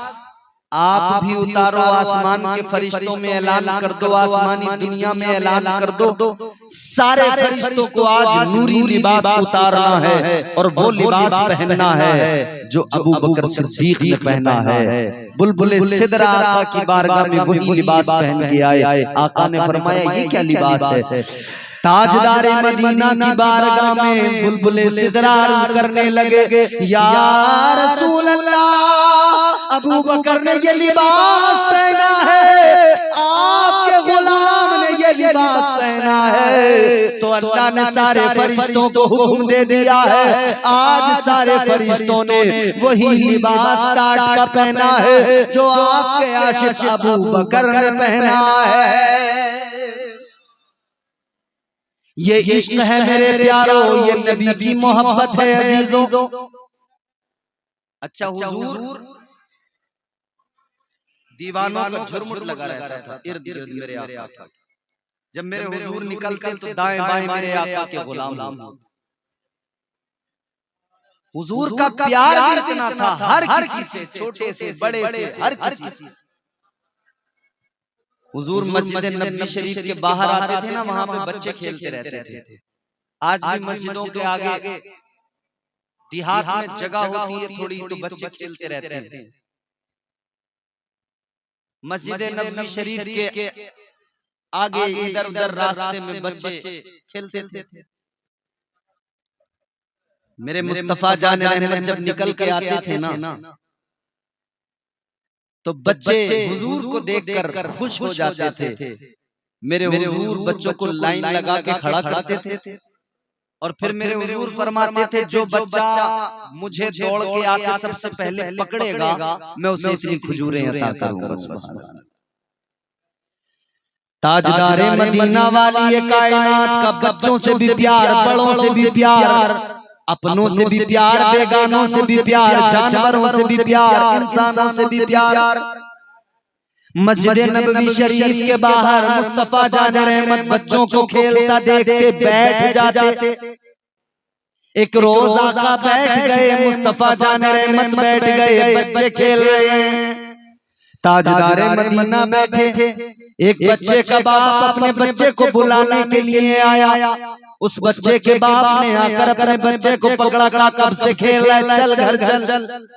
आप भी उतारो, आसमान के फरिश्तों में ऐलान कर दो, आसमानी दुनिया में ऐलान कर दो, सारे फरिश्तों को आज नूरी लिबास उतारना है और वो लिबास पहनना है जो अबू बकर सिद्दीक ने पहना है। बुलबुल सिदरा आका की बारगाह में वही लिबास पहन के आए। आका ने फरमाया ये क्या लिबास है? ताजदार मदीना की बारगाह में बुलबुल सिदरा अर्ज करने लगे या रसूल अल्लाह, अबू बकर ने ये लिबास पहना है, आपके गुलाम ने ये लिबास पहना है, तो अल्लाह ने सारे फरिश्तों को हुक्म दे दिया है, आज सारे फरिश्तों ने वही लिबास टाट का पहना है जो आपके आशिक अबू बकर ने पहना है। ये इश्क है मेरे प्यारो, ये नबी की मोहब्बत है अजीजों। अच्छा हुजूर दीवानों का झुरमुट लगा रहता था इर्द गिर्द मेरे आका का। जब मेरे हुजूर निकलते तो दाएं बाएं मेरे आका के गुलाम होते। हुजूर का प्यार भी इतना था, हर किसी से, छोटे से बड़े से, हर किसी से। हुजूर मस्जिद नबवी शरीफ के बाहर आते थे ना, वहां पे बच्चे खेलते रहते थे। आज भी मस्जिदों के आगे देहात में जगह होती है थोड़ी, तो बच्चे खेलते रहते हैं। मस्जिद नबवी शरीफ के आगे इधर उधर रास्ते में बच्चे खेलते थे। मेरे मुस्तफा जान रहमत जब निकल के आते थे ना, तो बच्चे हुजूर को देखकर खुश हो जाते थे। मेरे हुजूर बच्चों को लाइन लगा के खड़ा करते थे और फिर मेरे हुजूर फरमाते थे जो बच्चा मुझे दौड़ के आके सबसे पहले पकड़ेगा मैं उसे इतनी खजूरें अता करूंगा। ताजदारे मदीना वाली ये कायनात का बच्चों से भी प्यार, बड़ों से भी प्यार, अपनों से भी प्यार, बेगानों से भी प्यार, जानवरों से भी प्यार, इंसानों से भी प्यार। मस्जिद नबवी शरीफ के बाहर मुस्तफा जान रहमत बच्चों को खेलता देखते बैठ जाते। एक रोज आका बैठ गए, मुस्तफा जान रहमत बैठ गए, बच्चे खेल रहे हैं। ताजदारे मदीना बैठे, एक बच्चे का बाप अपने बच्चे को बुलाने के लिए आया। उस बच्चे के बाप ने आकर अपने बच्चे को पकड़ा, का कब से खेल रहा है, चल घर चल।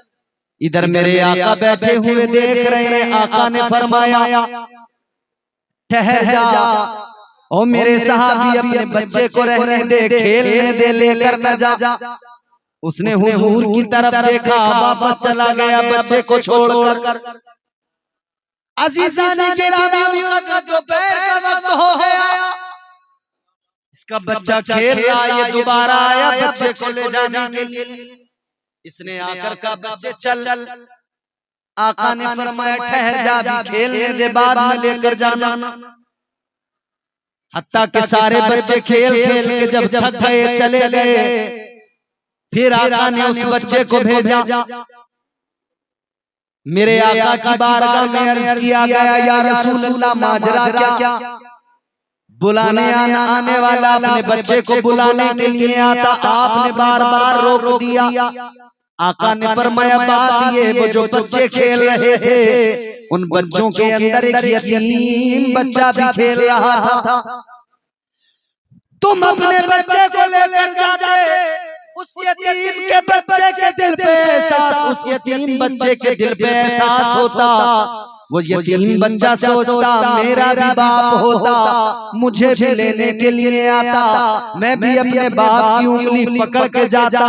इधर मेरे आका बैठे हुए देख रहे हैं। आका ने फरमाया ठहर जा, ओ मेरे सहाबी अपने बच्चे को रहने दे, खेलने दे, लेकर न जा। उसने हुजूर की तरफ देखा, वापस चला गया बच्चे को छोड़कर। अजीजाने गिरामी उनका दोपहर का वक्त हो गया, इसका बच्चा खेल रहा, ये दोबारा आया बच्चे को ले जाने के लिए। इसने आकर का बच्चे चल। आका ने फरमाया ठहर जा, भी खेलने दे, बाद में लेकर जाना। हत्ता के सारे बच्चे खेल खेल के जब थक गए चले गए, फिर आका ने उस बच्चे को भेजा। मेरे आका की बारगाह में अर्ज किया गया, या रसूल अल्लाह माजरा क्या? बुलाने आने वाला अपने बच्चे को बुलाने के लिए आता, आपने बार बार रोक दिया। आका ने फरमाया बात ये, वो जो बच्चे खेल रहे थे उन बच्चों के अंदर एक यतीम बच्चा भी खेल रहा था। तुम अपने बच्चे को लेकर जाते, उस यतीम के बच्चे के दिल पे एहसास, उस यतीम बच्चे के दिल पे एहसास होता, वो यतीम बच्चा सोचता मेरा भी बाप होता, मुझे भी लेने के लिए आता, मैं भी अपने बाप की उंगली पकड़ के जाता।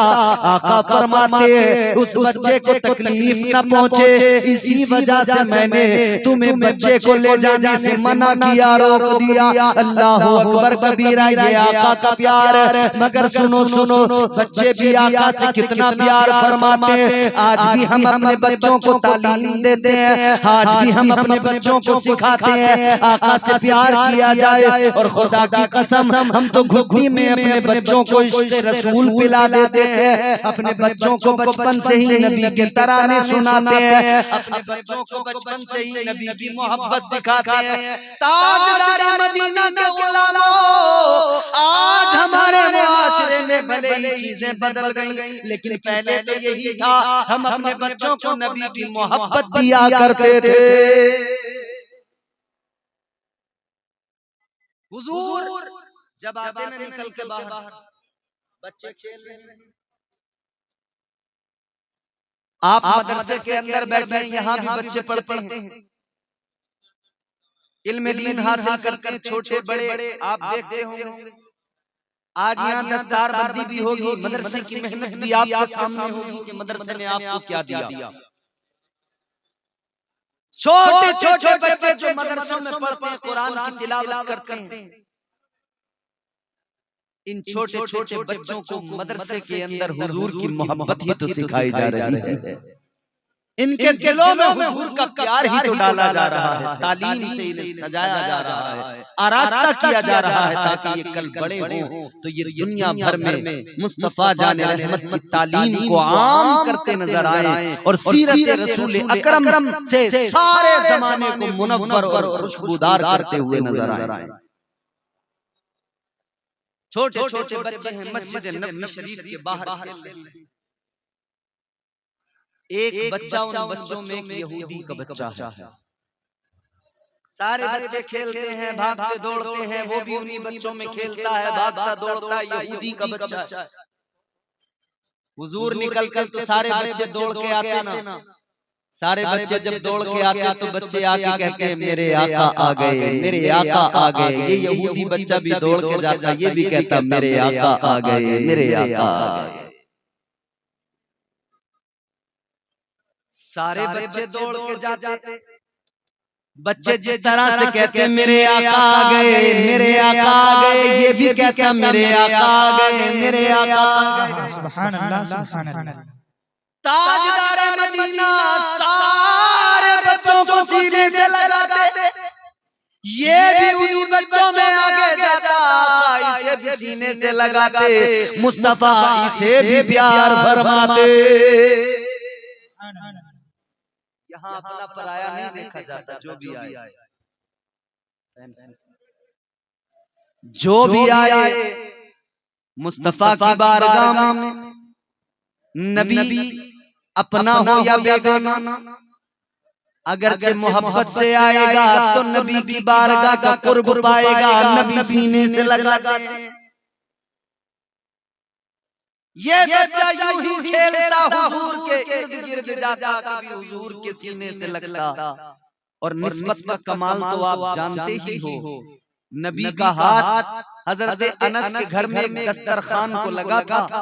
आका फरमाते उस बच्चे को तकलीफ न पहुंचे, इसी वजह से मैंने तुम्हें बच्चे को ले जाने से मना किया, रोक दिया। अल्लाह अकबर कबीरा, ये आका का प्यार है। मगर सुनो सुनो, बच्चे भी आका से कितना प्यार फरमाते। आज भी हम अपने बच्चों को तालीम देते हैं, आज भी हम अपने बच्चों को सिखाते हैं आका से प्यार किया जाए। और खुदा की कसम, हम तो घुट्टी में अपने बच्चों को इश्क़ रसूल पिला देते हैं, अपने बच्चों को बचपन से ही नबी के तराने सुनाते हैं, अपने बच्चों को बचपन से ही नबी की मोहब्बत सिखाते हैं। ताजदारे मदीना के गुलामों, आज हमारे मुआशरे में भले ही चीजें बदल गई, लेकिन पहले तो यही था, हम अपने बच्चों को नबी की मोहब्बत दिया करते थे। हुजूर जब आते न निकल के बाहर, बच्चे खेल रहे हैं, आप मदरसे के अंदर बैठे, यहाँ भी बच्चे पढ़ते हैं, इल्म दीन हासिल करते हैं, छोटे बड़े आप देखते होंगे। आज यहाँ दस्तार बंदी भी होगी, मदरसे की मेहनत भी आपके सामने होगी कि मदरसे ने आपको क्या दिया। छोटे छोटे बच्चे जो मदरसों में पढ़ते हैं, कुरान की तिलावत करते हैं, इन छोटे छोटे बच्चों को मदरसे के अंदर हुजूर की मोहब्बत ही तो सिखाई जा रही है। इनके दिलों में हुजूर का प्यार ही तो डाला जा रहा है। तालीम से इन्हें सजाया जा रहा है, आरास्ता किया जा रहा है, ताकि ये कल बड़े हों तो ये दुनिया भर में मुस्तफा जाने रहमत की तालीम को आम करते नजर आए और सीरत रसूल अकरम से सारे जमाने को मुनव्वर और खुशबूदार करते हुए नजर आए। छोटे छोटे बच्चे हैं, मस्जिद नबवी शरीफ के बाहर खेल रहे हैं। एक बच्चा उन बच्चों में एक यहूदी का बच्चा है। सारे बच्चे खेलते हैं, भागते दौड़ते हैं, वो भी उन्हीं बच्चों में खेलता है, भागता दौड़ता यहूदी का बच्चा। हुजूर निकल कर तो सारे बच्चे दौड़ के आते ना, सारे बच्चे जब दौड़ के आते तो बच्चे आके कहते हैं मेरे आका आ गए, मेरे आका आ गए। ये यहूदी बच्चा भी दौड़ के जाता, ये भी कहता मेरे आका आ गए, मेरे आका आ गए। सारे बच्चे दौड़ के जाते, बच्चे जिस तरह से कहते मेरे आका आ गए, मेरे आका आ गए, ये भी कहता मेरे आका आ गए, मेरे आका आ गए। सुभान अल्लाह, सुभान अल्लाह। ताजदार मदीना सारे बच्चों को सीने से लगाते, ये भी उन्हीं बच्चों में आगे जाता, इसे भी सीने से लगाते, मुस्तफा इसे भी प्यार फरमाते। यहाँ अपना पराया नहीं देखा जाता, जो भी आए, जो भी आए मुस्तफा की बारगाह में, नबी अपना हो या बेगाना, अगरचे मोहब्बत से आएगा तो नबी की बारगाह का कुर्ब पाएगा। नबी सीने से लगा, ये बच्चा यूं ही खेलता हुजूर के इर्द गिर्द जाता, कभी हुजूर के सीने से लगता। और निस्बत का कमाल तो आप जानते ही हो, नबी का हाथ हजरत अनस के घर में एक दस्तरखान को लगा था।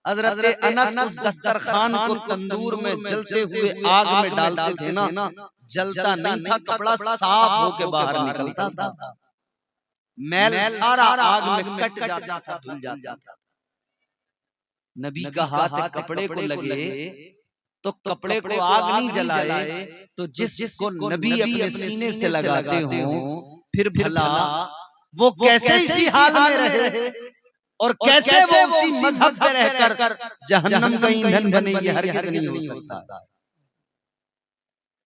हजरत अनस उस दस्तरखान को तंदूर में जलते हुए आग में डालते थे ना, जलता नहीं था, कपड़ा साफ होके बाहर निकलता था, मैल सारा आग में कट जाता था, धुल जाता था। नबी का हाथ कपड़े को लगे तो कपड़े को आग नहीं जलाए, तो जिसको नबी अपने सीने से लगाते हो, फिर भला वो कैसे इसी हाल में रहे और कैसे वो उसी मजहब में रहकर जहन्नम का ईंधन बने, ये हरगिज़ नहीं हो सकता।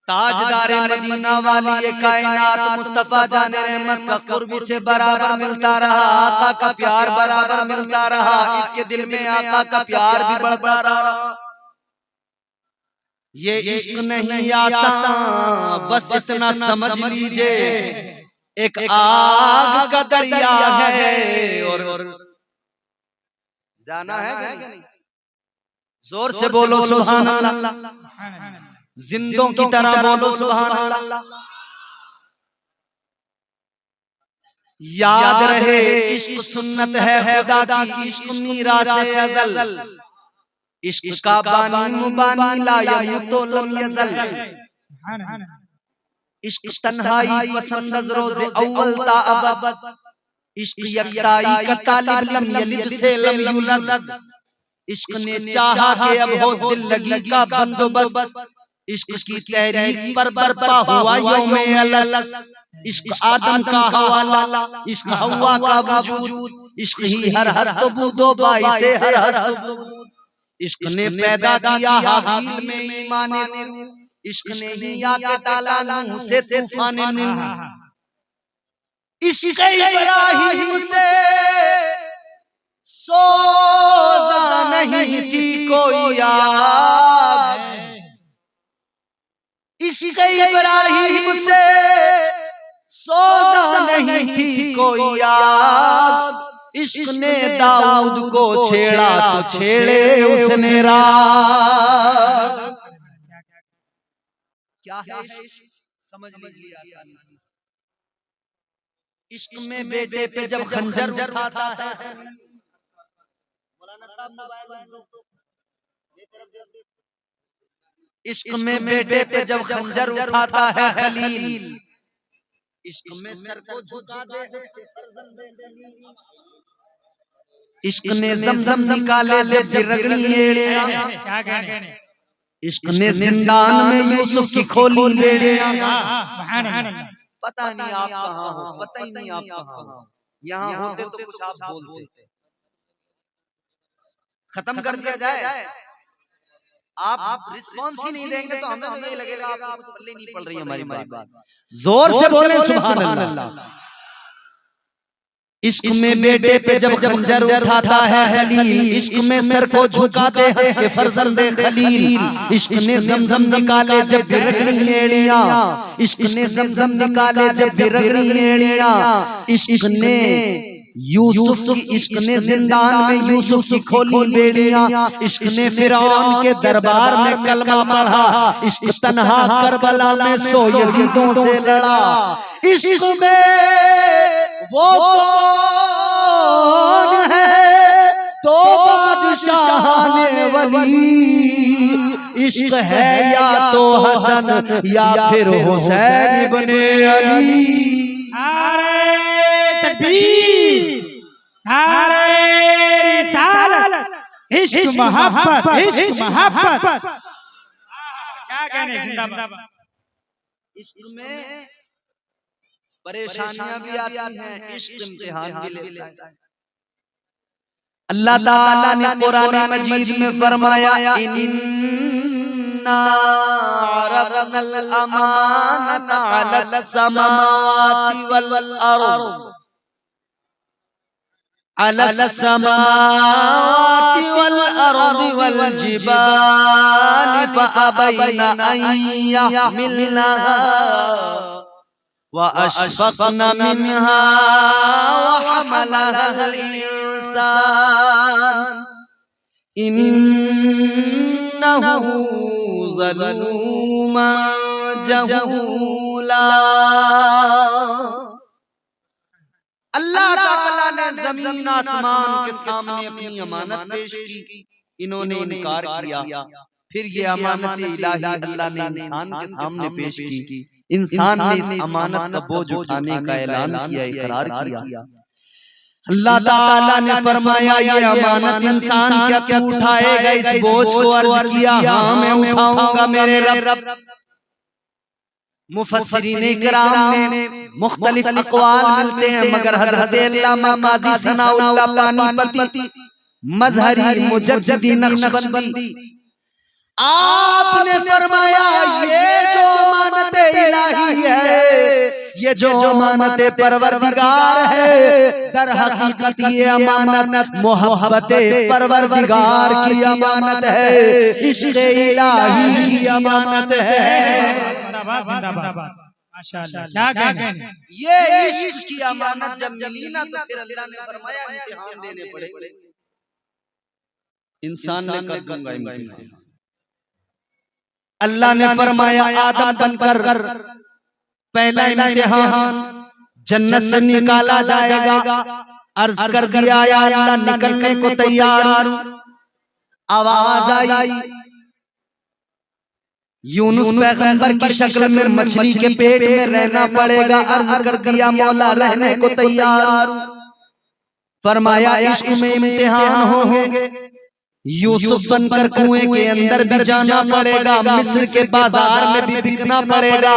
ताजदार मदीना वाली ये कायनात मुस्तफा जाने रहमत का कुर्ब से बराबर मिलता रहा, आका का प्यार बराबर मिलता रहा, इसके दिल में आका का प्यार भी बढ़ता रहा। ये इश्क नहीं आसान, बस इतना समझ लीजिए, एक आग का दरिया है और जाना है क्या नहीं? जोर से बोलो सुभान अल्लाह, जिंदों की तरह बोलो सुभान अल्लाह। याद रहे इश्क सुन्नत है खुदा की, इश्क मीरास अज़ल, इश्क का बानी मुबानी ला यमुतो लम यज़ल। इश्क तन्हाई पसंद रोज़ अव्वल ता अबद, इश्क यकताई का तालिब लम यलिद से लम यूलद। इश्क ने चाहा कि अब हो दिल लगी का बंदोबस्त, इश्क की तहरीक पर बर्पा हुआ यौमे अलस। इश्क आदम का हवाला, इश्क हवा का वजूद, इश्क ही हर हस्तबूदो बाइसे हर हस्तबूद। इश्क ने पैदा किया हाबील में ईमाने नूर, इश्क ने ही आके डाला नूह से तूफाने नूह। इश्क इब्राहीम से सोजा नहीं थी कोई आग, इश्क इब्राहीम से सोजा नहीं थी कोई आग। इश्क ने दाऊद को छेड़ा तो छेड़े उसने राज। क्या है समझ लीजिए आसानी से। इश्क में बेटे पे जब खंजर उठाता है, मौलाना साहब मोबाइल इश्क में बेटे पे जब खंजर उठाता है खलील, इश्क में सर को झुका दे इश्क ने जमजम निकाले जब रगड़ी एड़ियां, क्या कहने, इश्क ने जिंदान में यूसुफ की खोली बेड़ियां। सुभान अल्लाह। पता नहीं आप कहाँ हो, पता ही नहीं आप कहाँ हो, यहाँ होते तो कुछ आप बोलते। खत्म कर दिया जाए, आप रिस्पॉन्स ही नहीं देंगे तो हमें तो यही लगेगा आपको कुछ पल्ले नहीं पड़ रही हमारी बात। जोर से बोले सुभान अल्लाह। इश्क में बेटे पे जब खंजर उठाता है खलील, इश्क में सर को झुकाते हंस के फर्जंदे खलील, इश्क ने जमजम निकाले जब रगड़ी एड़ियां, इश्क ने जमजम निकाले जब रगड़ी एड़ियां, इश्क ने यूसुफ की, इश्क ने जिंदान में यूसुफ की खोली बेड़ियां, इश्क ने फिरौन के दरबार में कलमा पढ़ा, इश्क तन्हा करबला में सो यजीदों से लड़ा, इश्क में वो कौन है दो बादशाहाने वली, इश्क है या तो हसन या फिर हुसैन इब्ने अली। नारे तकबीर, नारे रिसालत, इश्क मोहब्बत, इश्क मोहब्बत। क्या कहने, जिंदाबाद। इश्क में परेशानियां भी आती हैं, इश्क इम्तिहान भी लेता है। अल्लाह ताला ने कुरान मजीद में फरमाया, इन्ना अरदनल अमानता अलस समावाति वल अर्द, अलस समावाति वल अर्द वल जिबाल फअबैना अन यहमिलनहा वअशफक़न मिन्हा वहमलहल इंसान इन्नहु ज़लूमुन जहूला। अल्लाह ताला ने जमीन आसमान के सामने अपनी अमानत पेश की, इन्होंने इनकार किया। फिर ये अमानत इलाही अल्लाह ने इंसान के सामने पेश की, इंसान ने इस अमानत का बोझ उठाने का ऐलान किया, इकरार किया। अल्लाह ताला ने फरमाया, ये अमानत इंसान क्या तू उठाएगा इस बोझ को? अर्ज किया, हाँ मैं उठाऊंगा मेरे रब। मुफस्सिरीन इकराम में मुख्तलिफ अक़वाल मिलते हैं, मगर हज़रत अल्लामा क़ाज़ी सनाउल्लाह पानीपती मज़हरी मुजद्दिदी नक्शबंदी आपने फरमाया, ये जो अमानत इलाही है, ये जो अमानत परवरदिगार है, दर हकीकत ये अमानत मोहब्बत परवरदिगार की अमानत है, इश्क़ इलाही की अमानत है। जिंदाबाद, जिंदाबाद, माशाअल्लाह। क्या कहने, ये इश्क़ की अमानत जब मिली ना तो फिर अल्लाह ने फरमाया इम्तिहान देने पड़े। इंसान ने कर दूंगा इम्तिहान। अल्लाह ने फरमाया, आदम बनकर पहला इम्तिहान जन्नत से निकाला जाएगा। अर्ज कर दिया, या अल्लाह निकलने को तैयार हूं। आवाज आई, यूनुस पैगंबर की शक्ल में मछली के पेट में रहना पड़ेगा। अर्ज कर दिया, मौला रहने को तैयार हूं। फरमाया, इश्क में इम्तिहान होंगे, यूसुफ बनकर कुएं के अंदर भी जाना पड़ेगा, मिस्र के बाजार में भी बिकना पड़ेगा।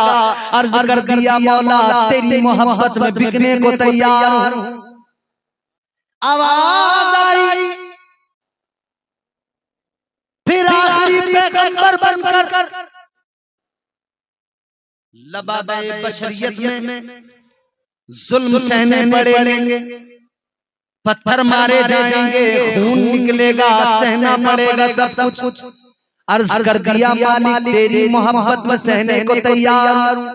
अर्ज कर दिया, मौला तेरी मोहब्बत में बिकने को तैयार हूं। आवाज आई, फिर आखिरी पैगंबर बनकर लबादे बशरियत में जुल्म सहने पड़ेंगे, पत्थर मारे जाएंगे, खून निकलेगा, सहना पड़ेगा सब कुछ। अर्ज कर दिया, मालिक तेरी मोहब्बत में सहने को तैयार हूं।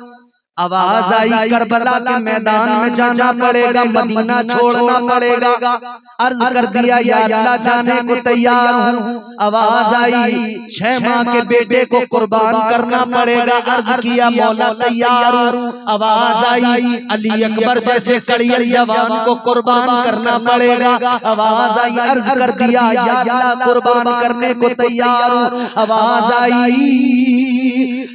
आवाज आई करबला के मैदान में जाना पड़ेगा, मदीना छोड़ना पड़ेगा। अर्ज कर दिया या अल्लाह जाने को तैयार हूँ। आवाज आई 6 माह के बेटे को कुर्बान करना पड़ेगा। अर्ज किया मौला तैयार हूँ। आवाज आई अली अकबर जैसे कड़ियल जवान को कुर्बान करना पड़ेगा। आवाज आई अर्ज कर दिया या अल्लाह कुर्बान करने को तैयार हूँ। आवाज आई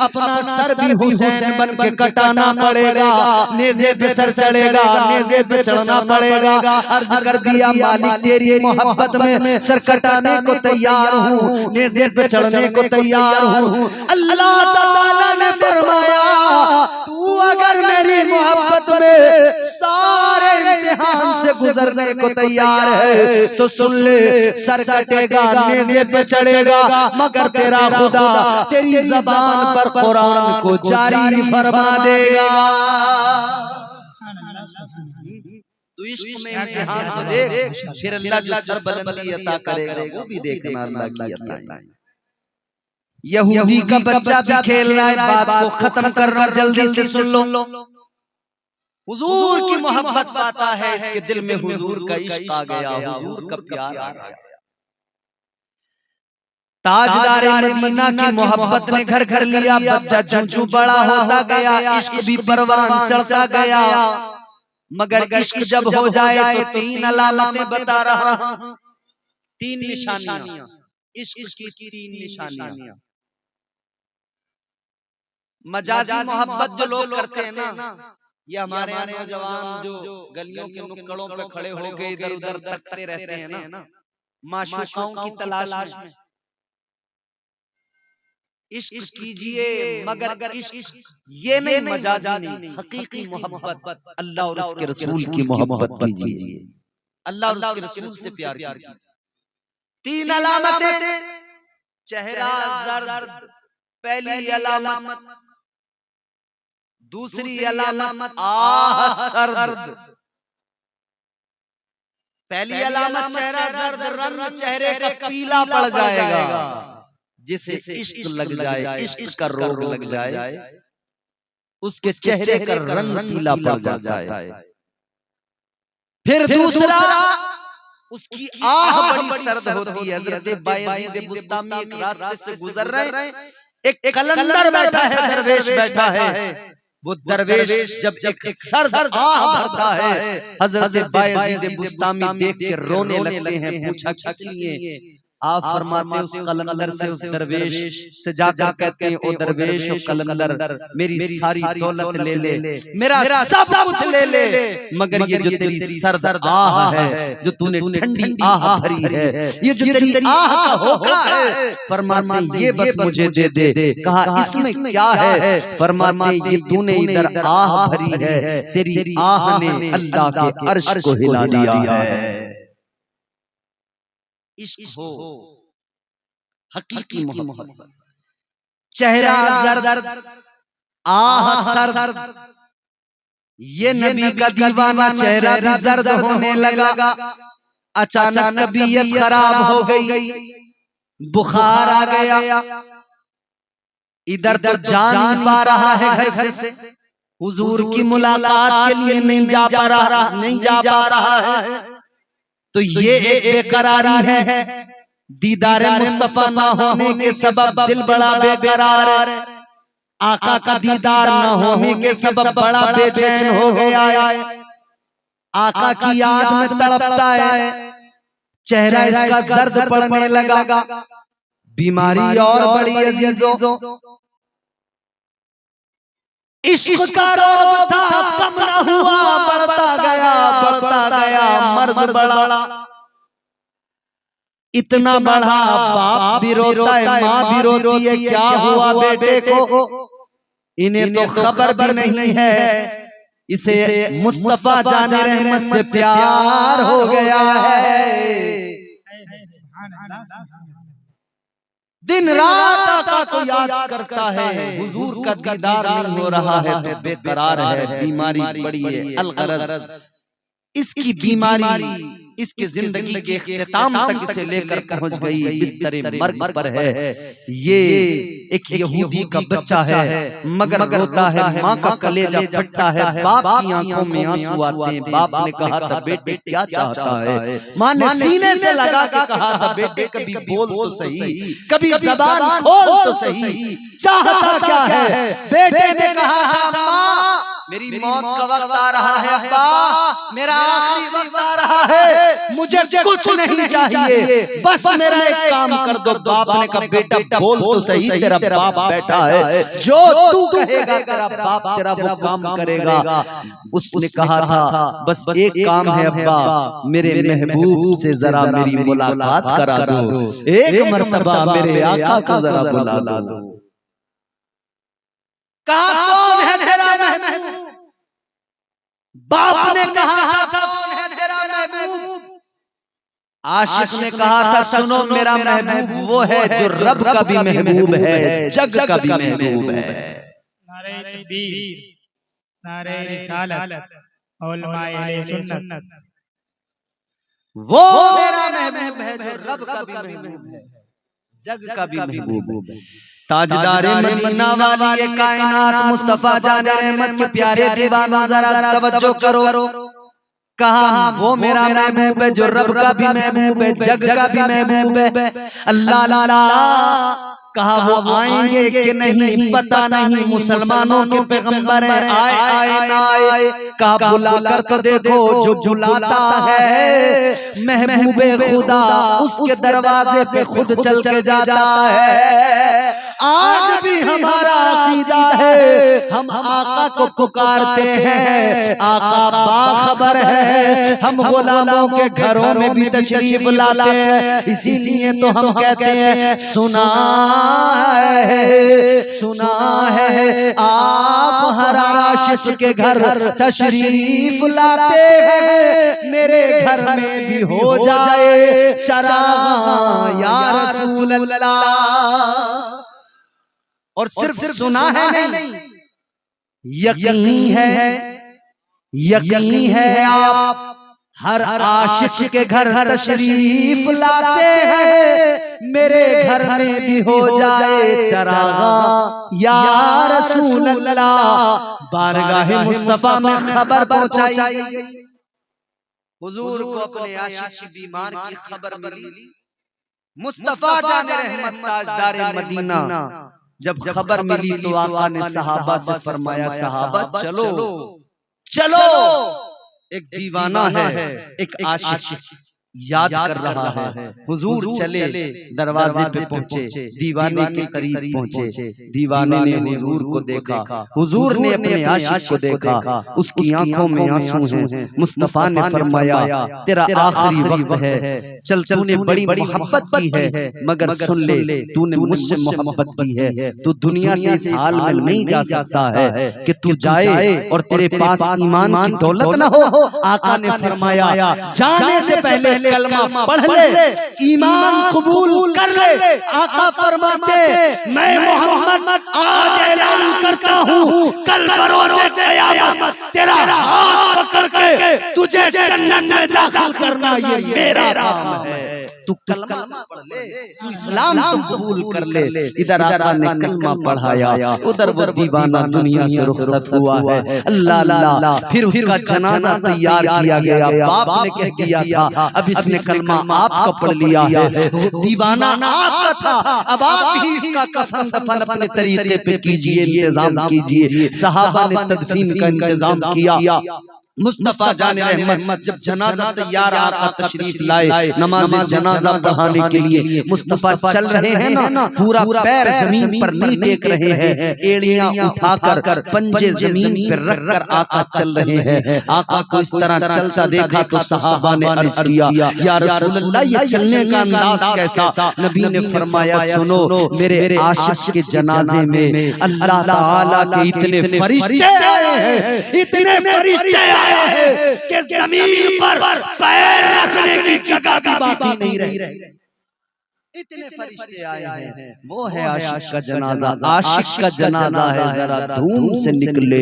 अपना सर भी हुसैन बन के कटाना पड़ेगा, नेज़े पे सर चढ़ेगा, नेज़े पे चढ़ना पड़ेगा। अर्ज कर दिया मालिक तेरी मोहब्बत में सर कटाने को तैयार हूँ, नेज़े पे चढ़ने को तैयार हूँ। अल्लाह ताला ने फरमाया तू अगर मेरी मोहब्बत में सारे इम्तिहान से गुजरने को तैयार है तो सुन ले, सर कटेगा, नेज़े पे चढ़ेगा, मगर तेरा खुदा तेरी ज़बान पर कुरान को जारी फरमा देगा। तो इश्क में इम्तिहान से देख, फिर अल्लाह जो सर बुलंदी अता करेगा वो भी देखना अल्लाह की अता है। यहूदी का बच्चा भी खेल रहा है, बात को खत्म कर रहा हूं, जल्दी से सुन लो। हुजूर की मोहब्बत पाता है, इसके दिल में हुजूर का इश्क आ गया, हुजूर का प्यार आ गया। ताजदार मदीना की मोहब्बत ने घर घर लिया, बच्चा चूचू बड़ा होता गया, इश्क भी परवान चढ़ता गया। मगर इश्क जब हो जाए तो 3 अलामतें बता रहा हूं, 3 निशानियां, इश्क की 3 निशानियां। मजाजी मोहब्बत जो लोग करते हैं ना, ये हमारे नौजवान जो गलियों के नुक्कड़ों पे खड़े होकर इधर उधर तकते रहते हैं ना, माशूकाओं की तलाश में। इश्क कीजिए मगर इश्क ये नहीं, मजाजी नहीं, हकीकी मोहब्बत अल्लाह और उसके रसूल की मोहब्बत कीजिए, अल्लाह और उसके रसूल से प्यार कीजिए। 3 अलामतें, चेहरा जर्द पहली अलामत, दूसरी अलामत आह सर्द। पहली अलामत चेहरा जर्द, रंग चेहरे का पीला पड़ जाएगा, जिसे इश्क लग जाए, इश्क का रोग लग जाए, उसके चेहरे का रंग पीला पड़ जाता है। फिर दूसरा, उसकी आह बड़ी सर्द होती है। हज़रत बायज़ीद बुस्तामी एक रास्ते से गुजर रहे हैं, एक कलंदर बैठा है, दरवेश बैठा है। वो दरवेश जब एक सर्द आह भरता है, हज़रत बायज़ीद बुस्तामी देख के रोने लगते हैं। पूछा किस लिए? आप फरमाते उस कलंदर से, उस दरवेश से जाकर कहते हैं ओ दरवेश ओ कलंदर, मेरी सारी दौलत ले ले, मेरा सब कुछ ले ले, मगर ये जो तेरी सर्द आह है, जो तूने ठंडी आह भरी है, ये जो तेरी आह का होका है, फरमाते ये बस मुझे दे दे। कहा इसमें क्या है? फरमाते ये तूने इधर आह भरी है, तेरी आह ने अल्लाह के अर्श को हिला दिया है। इश्क हो हकीकी मोहब्बत, चेहरा जर्द आह सर्द, ये नबी का दीवाना चेहरा भी जर्द होने लगा। अचानक तबीयत खराब हो गई, बुखार आ गया, इधर तो जा नहीं पा रहा है घर से, हुजूर की मुलाकात के लिए नहीं जा पा रहा है। तो ये एक बेकरारी है, दीदार मुस्तफा ना होने के सबब दिल बड़ा बेकरार है, आका का दीदार ना होने के सबब बड़ा बेचैन हो गया है, आका की याद में तड़पता है, चेहरा इसका जर्द पड़ने लगा। बीमारी और बड़ी अजीजों, इश्क का रोग था कम न हुआ, बढ़ता गया, मर्ज बढ़ा, इतना बढ़ा बाप भी रोता है, माँ भी रोती है, क्या हुआ बेटे को, इन्हें तो खबर भी नहीं है, इसे मुस्तफा जाने रहमत से प्यार हो गया है। दिन रात आका को याद करता है, हुजूर का दीदार नहीं हो रहा है तो बेकरार है, बीमारी बड़ी है। अलगरज इसकी बीमारी इसकी जिंदगी के इख्तिताम तक इसे लेकर पहुंच गई, बिस्तरे मर्ग पर है। ये एक यहूदी का बच्चा है, मगर रोता है, माँ का कलेजा फटता है, बाप की आंखों में आंसू आते हैं। बाप ने कहा था बेटे क्या चाहता है? माँ ने सीने से लगा के कहा था बेटे कभी बोल तो सही, कभी जबान खोल तो सही, चाहता क्या है? बेटे ने कहा था माँ मेरी मौत का वक्त आ रहा है, अब्बा मेरा आखिरी वक्त आ रहा है, मुझे कुछ नहीं चाहिए, बस मेरा एक काम कर दो। बाप ने कहा बेटा बोल तो सही, तेरा बाप बैठा है, जो तू कहेगा तेरा बाप तेरा वो काम करेगा। उसने कहा था बस एक काम है अब्बा, मेरे महबूब से जरा मेरी मुलाकात करा दो, एक मर्तबा मेरे आका को जरा बुला दो। कहा कौन है तेरा महबूब? बाप ने कहा था कौन है तेरा महबूब? आशिक ने कहा था सुनो मेरा महबूब वो है जो रब का भी महबूब है, जग का भी महबूब है। नारे तकबीर, नारे रिसालत, उलमाए अहले सुन्नत। वो मेरा महबूब है जो रब का भी महबूब है, जग का भी महबूब है। ताजदारे मदीना वाली ये कायनात मुस्तफा जाने रहमत के प्यारे दीवानों जरा तवज्जो करो। कहा वो मेरा महबूब है जो रब का भी महबूब है, जग का भी महबूब है। अल्लाह ला कहा वो आएंगे कि नहीं पता नहीं, मुसलमानों के पैगंबर हैं, आए ना आए। कहा बुला कर तो देखो, जो बुलाता है महबूबे खुदा उसके दरवाजे पे खुद चल के जाता है। आज भी हमारा अकीदा है, हम आका को पुकारते हैं, आका बाखबर है, हम गुलामों के घरों में भी तशरीफ लाते हैं, इसीलिए तो हम कहते हैं सुना है आप हर आशिक के घर तशरीफ लाते हैं, मेरे घर में भी हो जाए चराग़ या रसूल अल्लाह। और सिर्फ सुना है नहीं, यकीन है आप हर आशिक के घर तशरीफ लाते हैं, मेरे घर में भी हो जाए चराग़ या रसूल अल्लाह। बारगाहे मुस्तफा में खबर पहुंचाई, हुजूर को अपने आशिक की बीमार की खबर मिली। मुस्तफा जाने रहमत ताजदारे मदीना जब खबर मिली तो आका ने सहाबा से फरमाया सहाबा चलो चलो, एक दीवाना है, एक आशिक याद कर रहा है। हुजूर चले, दरवाजे पे पहुंचे, दीवाने के करीब पहुंचे, दीवाने ने हुजूर को देखा, हुजूर ने अपने आशिक को देखा, उसकी आंखों में आंसू हैं। मुस्तफा ने फरमाया तेरा आखिरी वक्त है, चल तूने बड़ी मोहब्बत की है, मगर सुन ले तूने मुझसे मोहब्बत की है, तू दुनिया से इस हाल में नहीं जा सकता है कि तू जाए और तेरे पास ईमान की दौलत न हो। आका ने फरमाया जाने से पहले कलमा पढ़ ले, ईमान कबूल कर ले। आका फरमाते मैं मोहम्मद आज ऐलान करता हूँ, कल बरोज़े क़यामत तेरा हाथ पकड़ के तुझे जन्नत में दाखिल करना ये मेरा काम है। तू कलमा पढ़ ले, तू इस्लाम तो कबूल कर ले। इधर आका ने कलमा पढ़ाया, उधर वो दीवाना दुनिया से रुखसत हुआ है। अल्लाह अल्लाह, फिर उसका जनाजा तैयार किया गया। बाप ने कह दिया था अब इसने कलमा आपका पढ़ लिया है, दीवाना आपका था, अब आप ही इसका कफन दफन अपने तरीके पे कीजिए, इंतजाम कीजिए। सहाबा ने तदफीन का इंतजाम किया। मुस्तफा जाने रहमत जब जनाजा तैयार आका तशरीफ लाए, नमाज जनाजा पढ़ाने के लिए मुस्तफा चल रहे हैं ना, पूरा पैर जमीन पर नहीं टेक रहे हैं, एड़ियां उठाकर पंजे जमीन पर रखकर आका चल रहे हैं। आका को इस तरह चलता देखा तो सहाबा ने अर्ज किया या रसूल अल्लाह ये चलने का अंदाज कैसा? नबी ने फरमाया सुनो, मेरे आशिक के जनाजे में अल्लाह ताला के इतने फरिश्ते आए हैं, इतने फरिश्ते आए हैं कि जमीन पर पैर रखने की जगह भी बाकी नहीं रही। इतने फरिश्ते आए हैं, वो है आशिक का जनाजा। आशिक का जनाजा है, जरा धूम से निकले,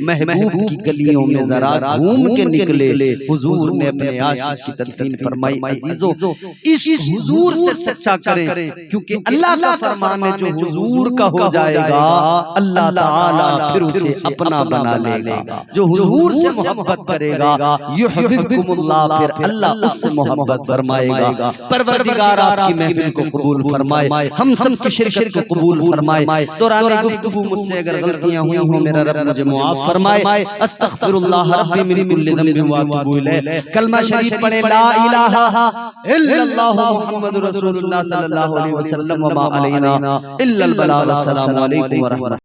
महबूब की गलियों में जरा घूम के निकले। हुजूर ने अपने आशिक की तदफीन फरमाई। अजीजों, इस हुजूर से सच्चा करें, क्योंकि अल्लाह का फरमान है जो हुजूर का हो जाएगा अल्लाह ताला फिर उसे अपना बना लेगा। जो हुजूर से मोहब्बत करेगा युहिब्बुकुमुल्लाह, फिर अल्लाह उससे मोहब्बत फरमाएगा। परवरदिगार आपकी महफिल को कबूल फरमाए, हम सब की शिरकत को कबूल फरमाए। दौरान गुफ्तगू मुझसे अगर गलतियां हुई हो मेरा रब मुझे मुआफ फरमाए। अस्तगफिरुल्लाह रब्बी मिन कुल्लि ज़ंबिन व अतूबु इलैह। कलमा शरीफ पढ़े, ला इलाहा इल्लल्लाह मुहम्मदुर रसूलुल्लाह सल्लल्लाहु अलैहि वसल्लम व मा अलैना इल्लल बलाग। अस्सलामु अलैकुम व रहमतुल्लाह।